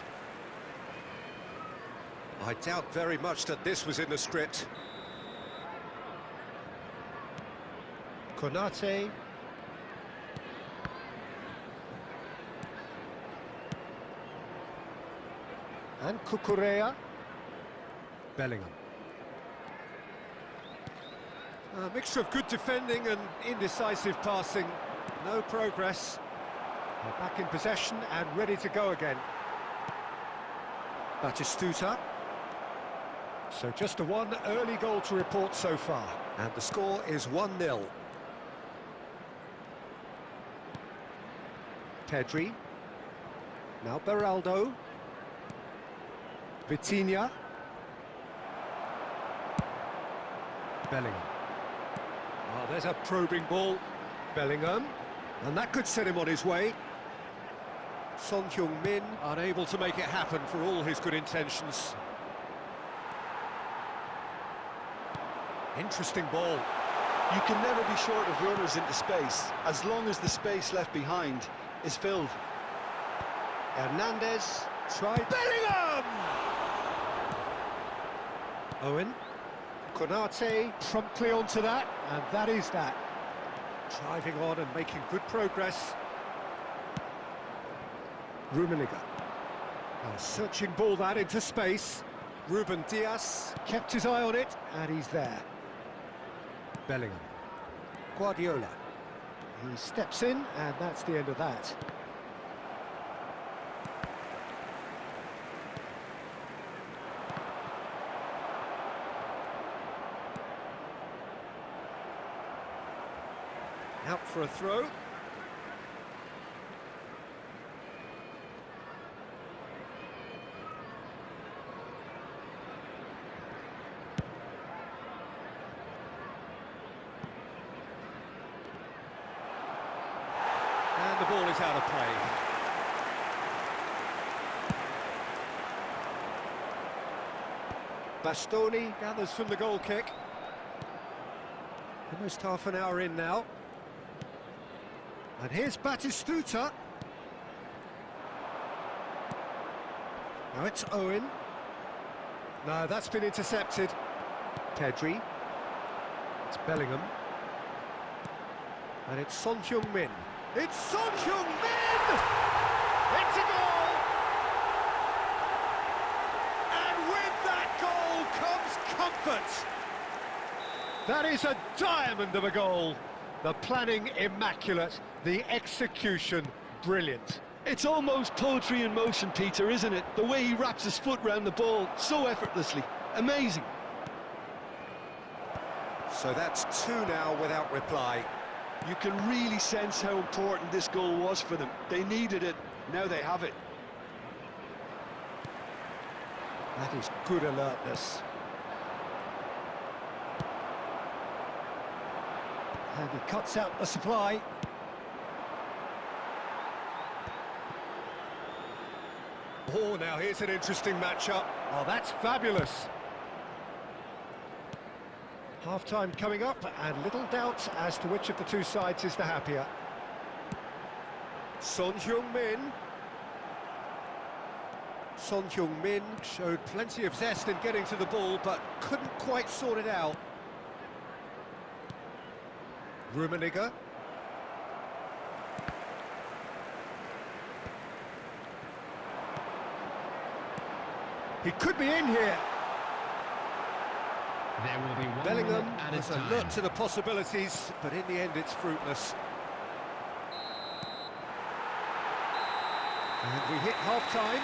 I doubt very much that this was in the script. Konate. And Cucurella. Bellingham. A mixture of good defending and indecisive passing. No progress. They're back in possession and ready to go again. Batistuta. So just a one early goal to report so far. And the score is 1-0. Pedri. Now Beraldo. Vitinha. Bellingham. Oh, there's a probing ball. Bellingham. And that could set him on his way. Son Heung-min unable to make it happen for all his good intentions. Interesting ball. You can never be short of runners into space, as long as the space left behind is filled. Hernandez tried. Bellingham! Owen. Konate promptly onto that, and that is that. Driving on and making good progress. Rummenigge. A searching ball that into space. Ruben Dias kept his eye on it, and he's there. Bellingham. Guardiola. He steps in, and that's the end of that. Out for a throw. And the ball is out of play. Bastoni gathers from the goal kick. Almost half an hour in now. And here's Batistuta. Now it's Owen. No, that's been intercepted. Pedri. It's Bellingham. And it's Son Heung-min. It's Son Heung-min! It's a goal! And with that goal comes comfort. That is a diamond of a goal. The planning immaculate, the execution brilliant. It's almost poetry in motion, Peter, isn't it? The way he wraps his foot round the ball so effortlessly. Amazing. So that's 2 now without reply. You can really sense how important this goal was for them. They needed it, now they have it. That is good alertness. And he cuts out the supply. Oh, now here's an interesting matchup. Oh, that's fabulous. Half-time coming up, and little doubt as to which of the two sides is the happier. Son Heung-min. Son Heung-min showed plenty of zest in getting to the ball, but couldn't quite sort it out. Rummenigge. He could be in here. There will be one Bellingham at a was time. alert to the possibilities, but in the end it's fruitless. And we hit half-time.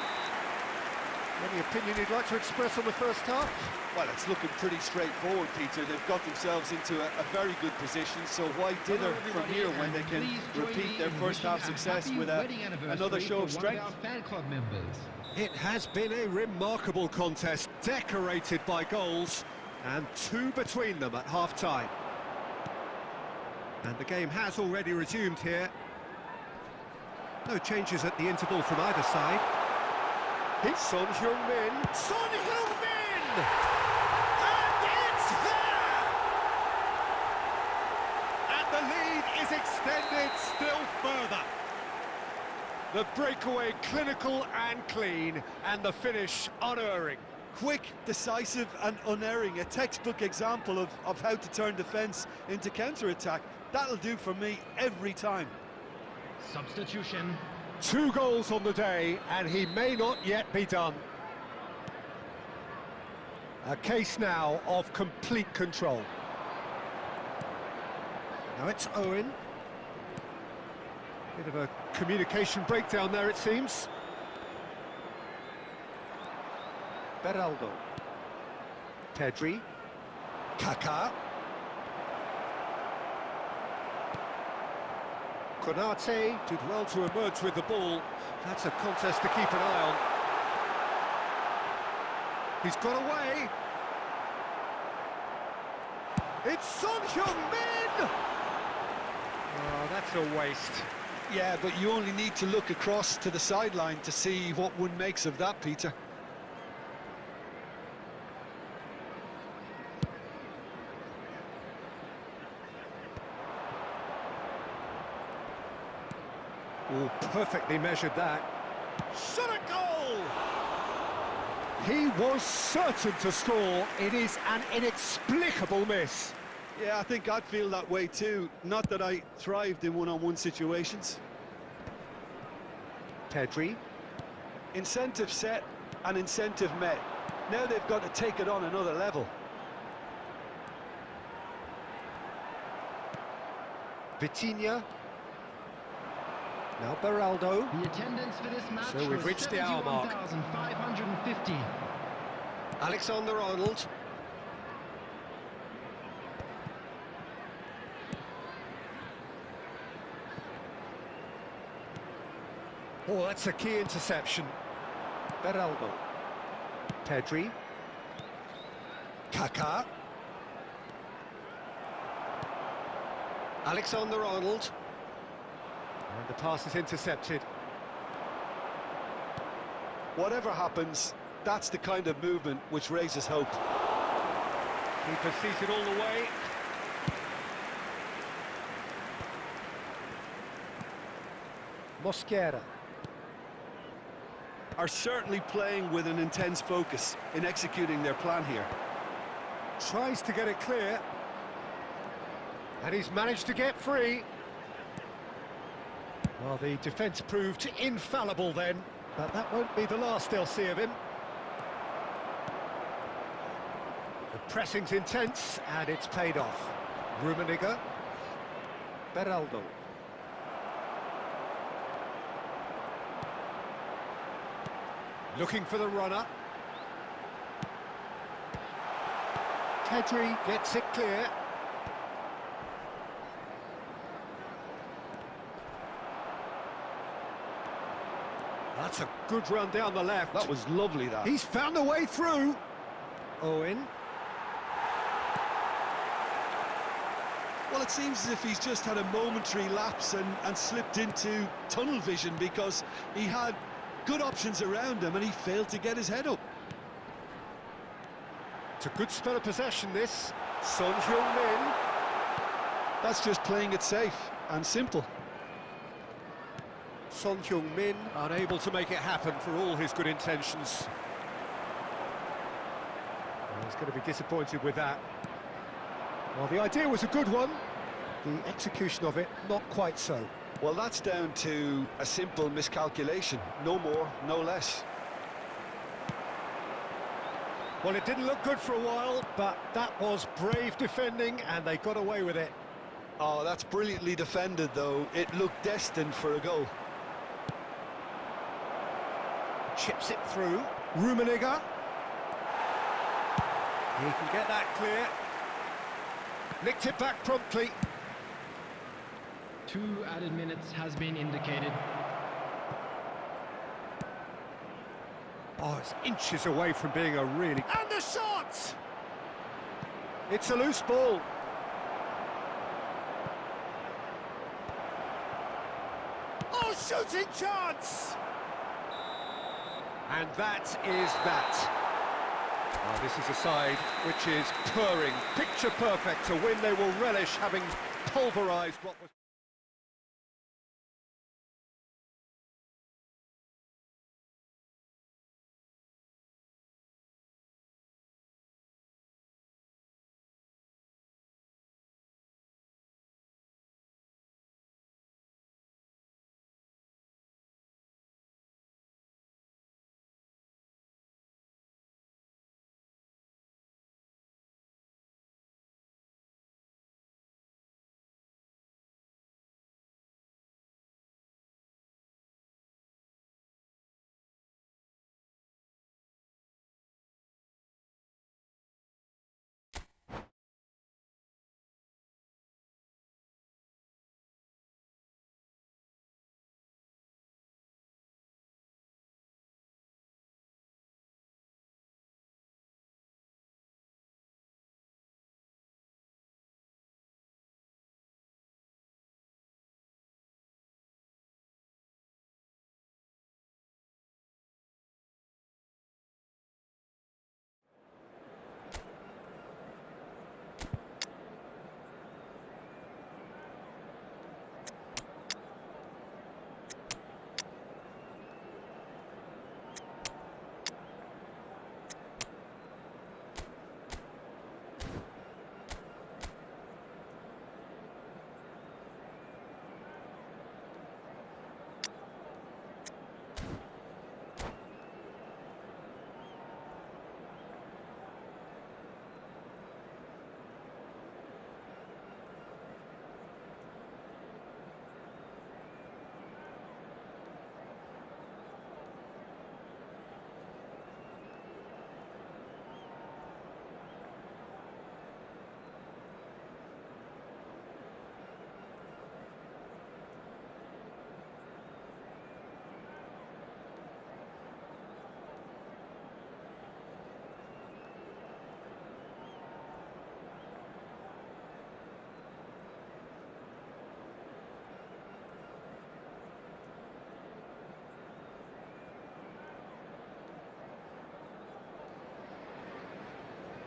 Any opinion you'd like to express on the first half? Well, it's looking pretty straightforward, Peter. They've got themselves into a very good position, so why dither from here when they can repeat their first half success with another show of strength? Fan club members. It has been a remarkable contest, decorated by goals, and 2 between them at half-time. And the game has already resumed here. No changes at the interval from either side. It's Son Heung-min. Son Heung-min! And it's there! And the lead is extended still further. The breakaway clinical and clean, and the finish unerring. Quick, decisive and unerring, a textbook example of how to turn defence into counter-attack. That'll do for me every time. Substitution. 2 goals on the day, and he may not yet be done. A case now of complete control. Now it's Owen. Bit of a communication breakdown there, it seems. Beraldo. Pedri. Kaká. Konate did well to emerge with the ball. That's a contest to keep an eye on. He's got away. It's Son Heung-min! Oh, that's a waste. Yeah, but you only need to look across to the sideline to see what one makes of that, Peter. Oh, perfectly measured that. Shot a goal! He was certain to score. It is an inexplicable miss. Yeah, I think I'd feel that way too. Not that I thrived in one-on-one situations. Pedri. Incentive set and incentive met. Now they've got to take it on another level. Vitinha. Now Beraldo. The attendance for this match So we've reached the hour mark. 71,550. Alexander-Arnold. Oh, that's a key interception. Beraldo. Pedri. Kaká. Alexander-Arnold. And the pass is intercepted. Whatever happens, that's the kind of movement which raises hope. Keeper sees it all the way. Mosquera. Are certainly playing with an intense focus in executing their plan here. Tries to get it clear. And he's managed to get free. Well, the defence proved infallible then, but that won't be the last they'll see of him. The pressing's intense, and it's paid off. Rummenigge. Beraldo. Looking for the runner. Pedri gets it clear. That's a good run down the left. That was lovely, that. He's found a way through. Owen. Well, it seems as if he's just had a momentary lapse and slipped into tunnel vision, because he had good options around him and he failed to get his head up. It's a good spell of possession, this. Son Heung-min. That's just playing it safe and simple. Son Heung-min unable to make it happen for all his good intentions. Well, he's going to be disappointed with that. Well, the idea was a good one. The execution of it, not quite so. Well, that's down to a simple miscalculation. No more, no less. Well, it didn't look good for a while, but that was brave defending, and they got away with it. Oh, that's brilliantly defended, though. It looked destined for a goal. Chips it through. Rummenigge. He can get that clear. Nicked it back promptly. 2 added minutes has been indicated. Oh, it's inches away from being a really... And the shot! It's a loose ball. Oh, shooting chance! And that is that. Oh, this is a side which is purring, picture perfect, a win they will relish, having pulverised what was...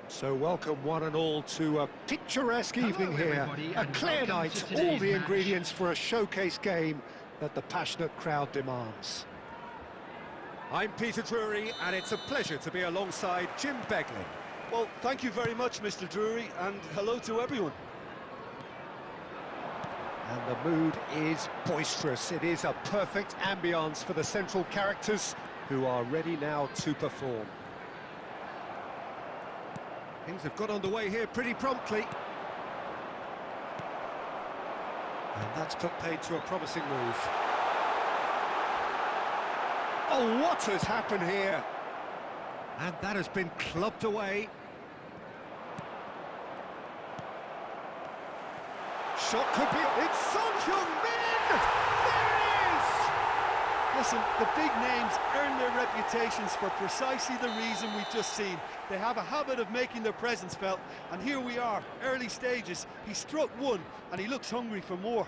So welcome one and all to a picturesque evening here. A clear night, all the ingredients for a showcase game that the passionate crowd demands. I'm Peter Drury, and it's a pleasure to be alongside Jim Beglin. Well, thank you very much, Mr. Drury, and hello to everyone. And the mood is boisterous. It is a perfect ambience for the central characters who are ready now to perform. Things have got underway here pretty promptly. And that's put paid to a promising move. Oh, what has happened here? And that has been clubbed away. Shot could be... It's Son Heung-min! There it is! Listen, the big names earn their reputations for precisely the reason we've just seen. They have a habit of making their presence felt, and here we are, early stages. He struck one, and he looks hungry for more.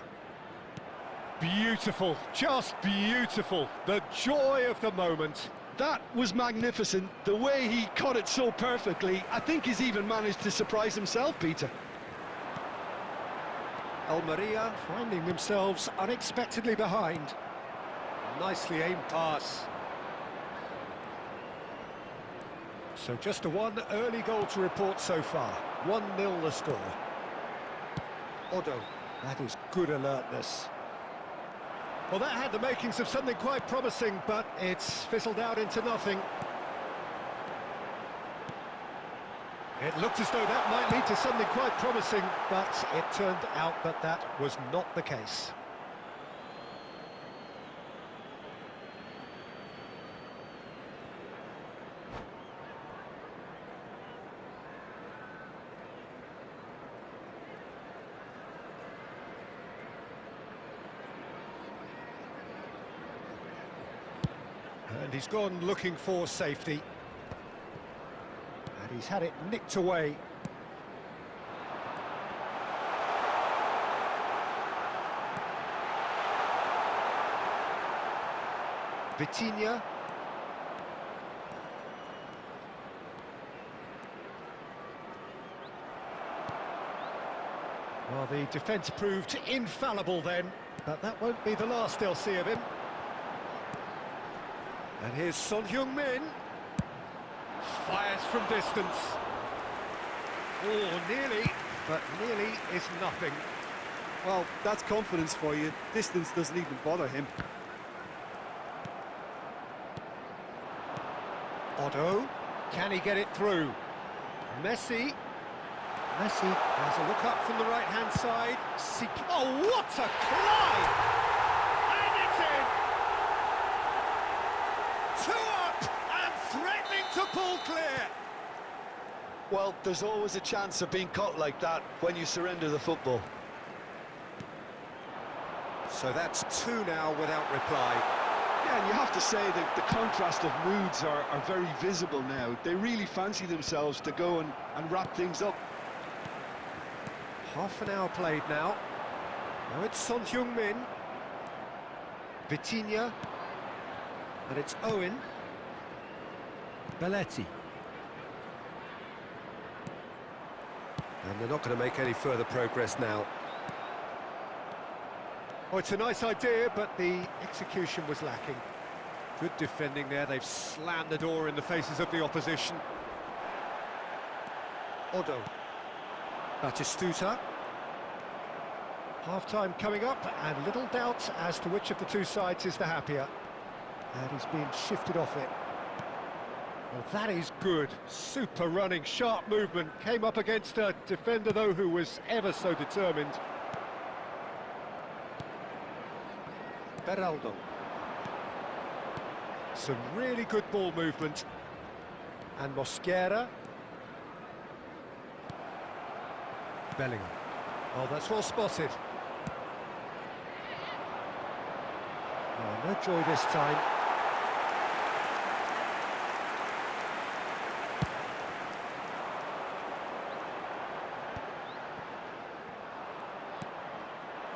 Beautiful, just beautiful. The joy of the moment. That was magnificent. The way he caught it so perfectly, I think he's even managed to surprise himself, Peter. Almeria finding themselves unexpectedly behind. Nicely aimed pass. So just a one early goal to report so far. 1-0 the score. Odo, that is good alertness. Well, that had the makings of something quite promising, but it's fizzled out into nothing. It looked as though that might lead to something quite promising, but it turned out that that was not the case. And he's gone looking for safety. And he's had it nicked away. Vitinha. Well, the defence proved infallible then, but that won't be the last they'll see of him. And here's Son Heung-min. Fires from distance. Oh, nearly, but nearly is nothing. Well, that's confidence for you. Distance doesn't even bother him. Otto, can he get it through? Messi has a look up from the right-hand side. Oh, what a climb! And it's in! 2 up and threatening to pull clear. Well, there's always a chance of being caught like that when you surrender the football. So that's 2 now without reply. Yeah, and you have to say that the contrast of moods are very visible now. They really fancy themselves to go and wrap things up. Half an hour played now. Now it's Son Heung-min. Vitinha. And it's Owen. Belletti. And they're not going to make any further progress now. Oh, it's a nice idea, but the execution was lacking. Good defending there. They've slammed the door in the faces of the opposition. Odo. Batistuta. Half-time coming up, and little doubt as to which of the two sides is the happier. And he's being shifted off it. Well, that is good. Super running, sharp movement. Came up against a defender, though, who was ever so determined. Beraldo. Some really good ball movement. And Mosquera. Bellingham. Oh, that's well spotted. Oh, no joy this time.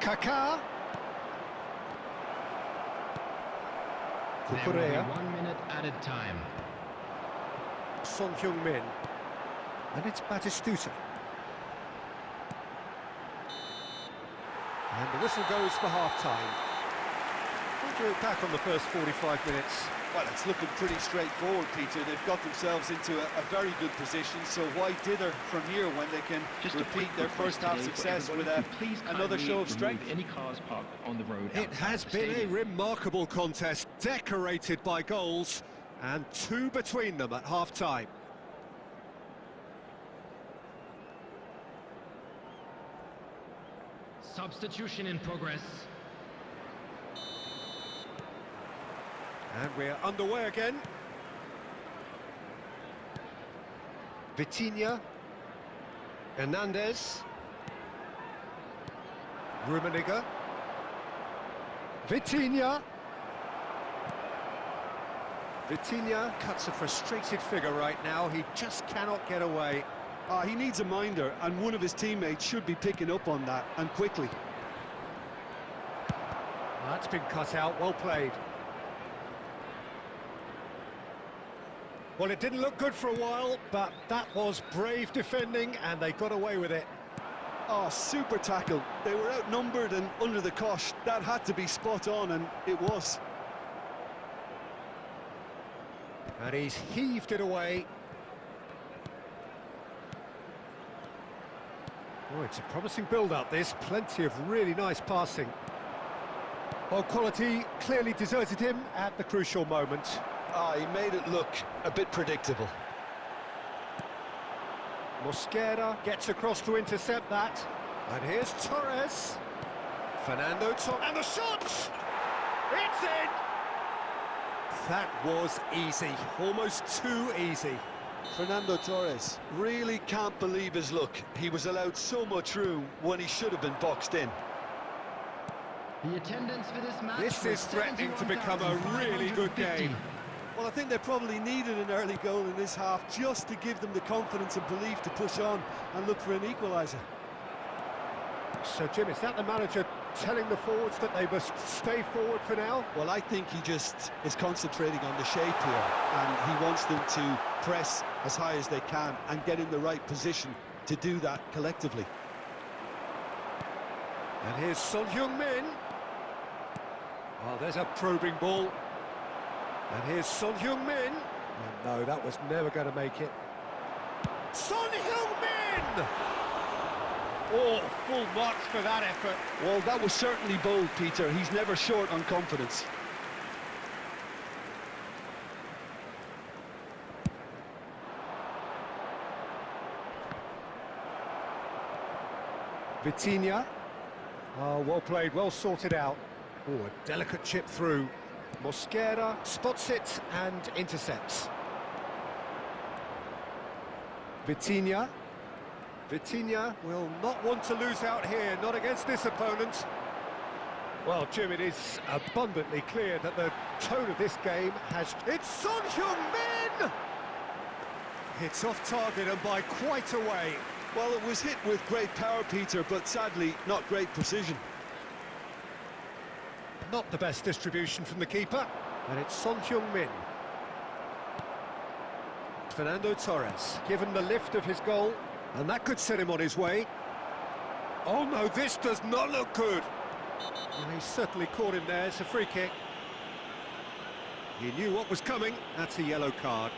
Kaká. There will be 1 minute added time. Son Heung-min. And it's Batistuta. And the whistle goes for half-time. What do you look back on the first 45 minutes? Well, it's looking pretty straightforward, Peter. They've got themselves into a very good position, so why dither from here when they can repeat their first-half success with another show of strength? Any cars parked on the road. It has been a remarkable contest, decorated by goals, and 2 between them at half-time. Substitution in progress. And we're underway again. Vitinha. Hernandez. Rummenigge. Vitinha. Vitinha cuts a frustrated figure right now. He just cannot get away. He needs a minder, and one of his teammates should be picking up on that, and quickly. That's been cut out, well played. Well, it didn't look good for a while, but that was brave defending, and they got away with it. Oh, super tackle. They were outnumbered and under the cosh. That had to be spot on, and it was. And he's heaved it away. Oh, it's a promising build-up, this. Plenty of really nice passing. Well, quality clearly deserted him at the crucial moment. He made it look a bit predictable. Mosquera gets across to intercept that. And here's Torres. Fernando Torres. And the shot! It's in! That was easy. Almost too easy. Fernando Torres really can't believe his luck. He was allowed so much room when he should have been boxed in. The attendance for this match. This is threatening to become a really good game. Well, I think they probably needed an early goal in this half just to give them the confidence and belief to push on and look for an equaliser. So, Jim, is that the manager telling the forwards that they must stay forward for now? Well, I think he just is concentrating on the shape here, and he wants them to press as high as they can and get in the right position to do that collectively. And here's Son Heung-min. Oh, there's a probing ball. And here's Son Heung-min. Oh, no, that was never going to make it. Son Heung-min! Oh, full marks for that effort. Well, that was certainly bold, Peter. He's never short on confidence. Vitinha. Oh, well played, well sorted out. Oh, a delicate chip through. Mosquera spots it and intercepts. Vitinha. Vitinha will not want to lose out here, not against this opponent. Well, Jim, it is abundantly clear that the tone of this game has... It's Son Heung-min! It's off target and by quite a way. Well, it was hit with great power, Peter, but sadly, not great precision. Not the best distribution from the keeper, and it's Son Heung-min. Fernando Torres, given the lift of his goal, and that could set him on his way. Oh no, this does not look good. Well, he certainly caught him there. It's a free kick. He knew what was coming. That's a yellow card.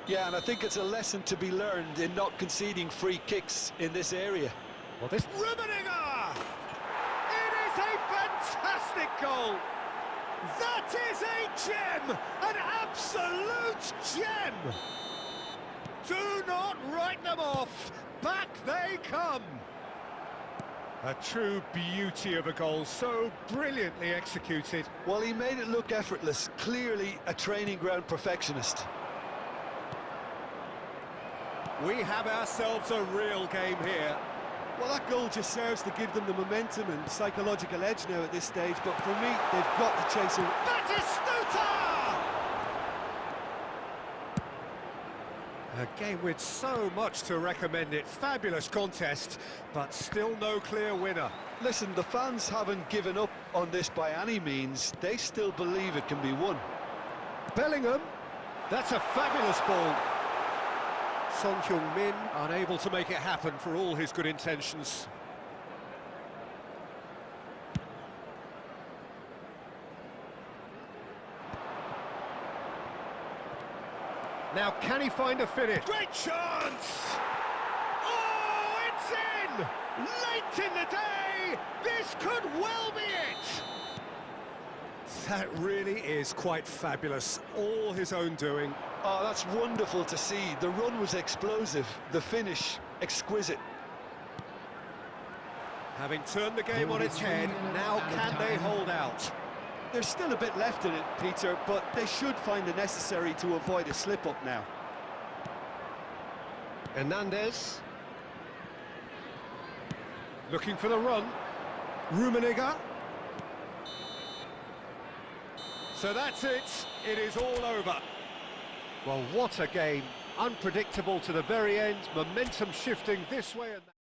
Yeah, and I think it's a lesson to be learned in not conceding free kicks in this area. Well, this... Rummenigge! It is a fantastic goal! That is a gem! An absolute gem! Do not write them off! Back they come! A true beauty of a goal, so brilliantly executed. Well, he made it look effortless. Clearly a training ground perfectionist. We have ourselves a real game here. Well, that goal just serves to give them the momentum and psychological edge now at this stage, but for me, they've got to chase it. Batistuta! A game with so much to recommend it. Fabulous contest, but still no clear winner. Listen, the fans haven't given up on this by any means. They still believe it can be won. Bellingham, that's a fabulous ball. Son Heung-min unable to make it happen for all his good intentions. Now, can he find a finish? Great chance! Oh, it's in! Late in the day! This could well be it! That really is quite fabulous. All his own doing. Oh, that's wonderful to see. The run was explosive, the finish exquisite. Having turned the game on its head, now can they hold out? There's still a bit left in it, Peter, but they should find it necessary to avoid a slip-up now. Hernandez. Looking for the run. Rummenigge. So that's it. It is all over. Well, what a game. Unpredictable to the very end. Momentum shifting this way and that.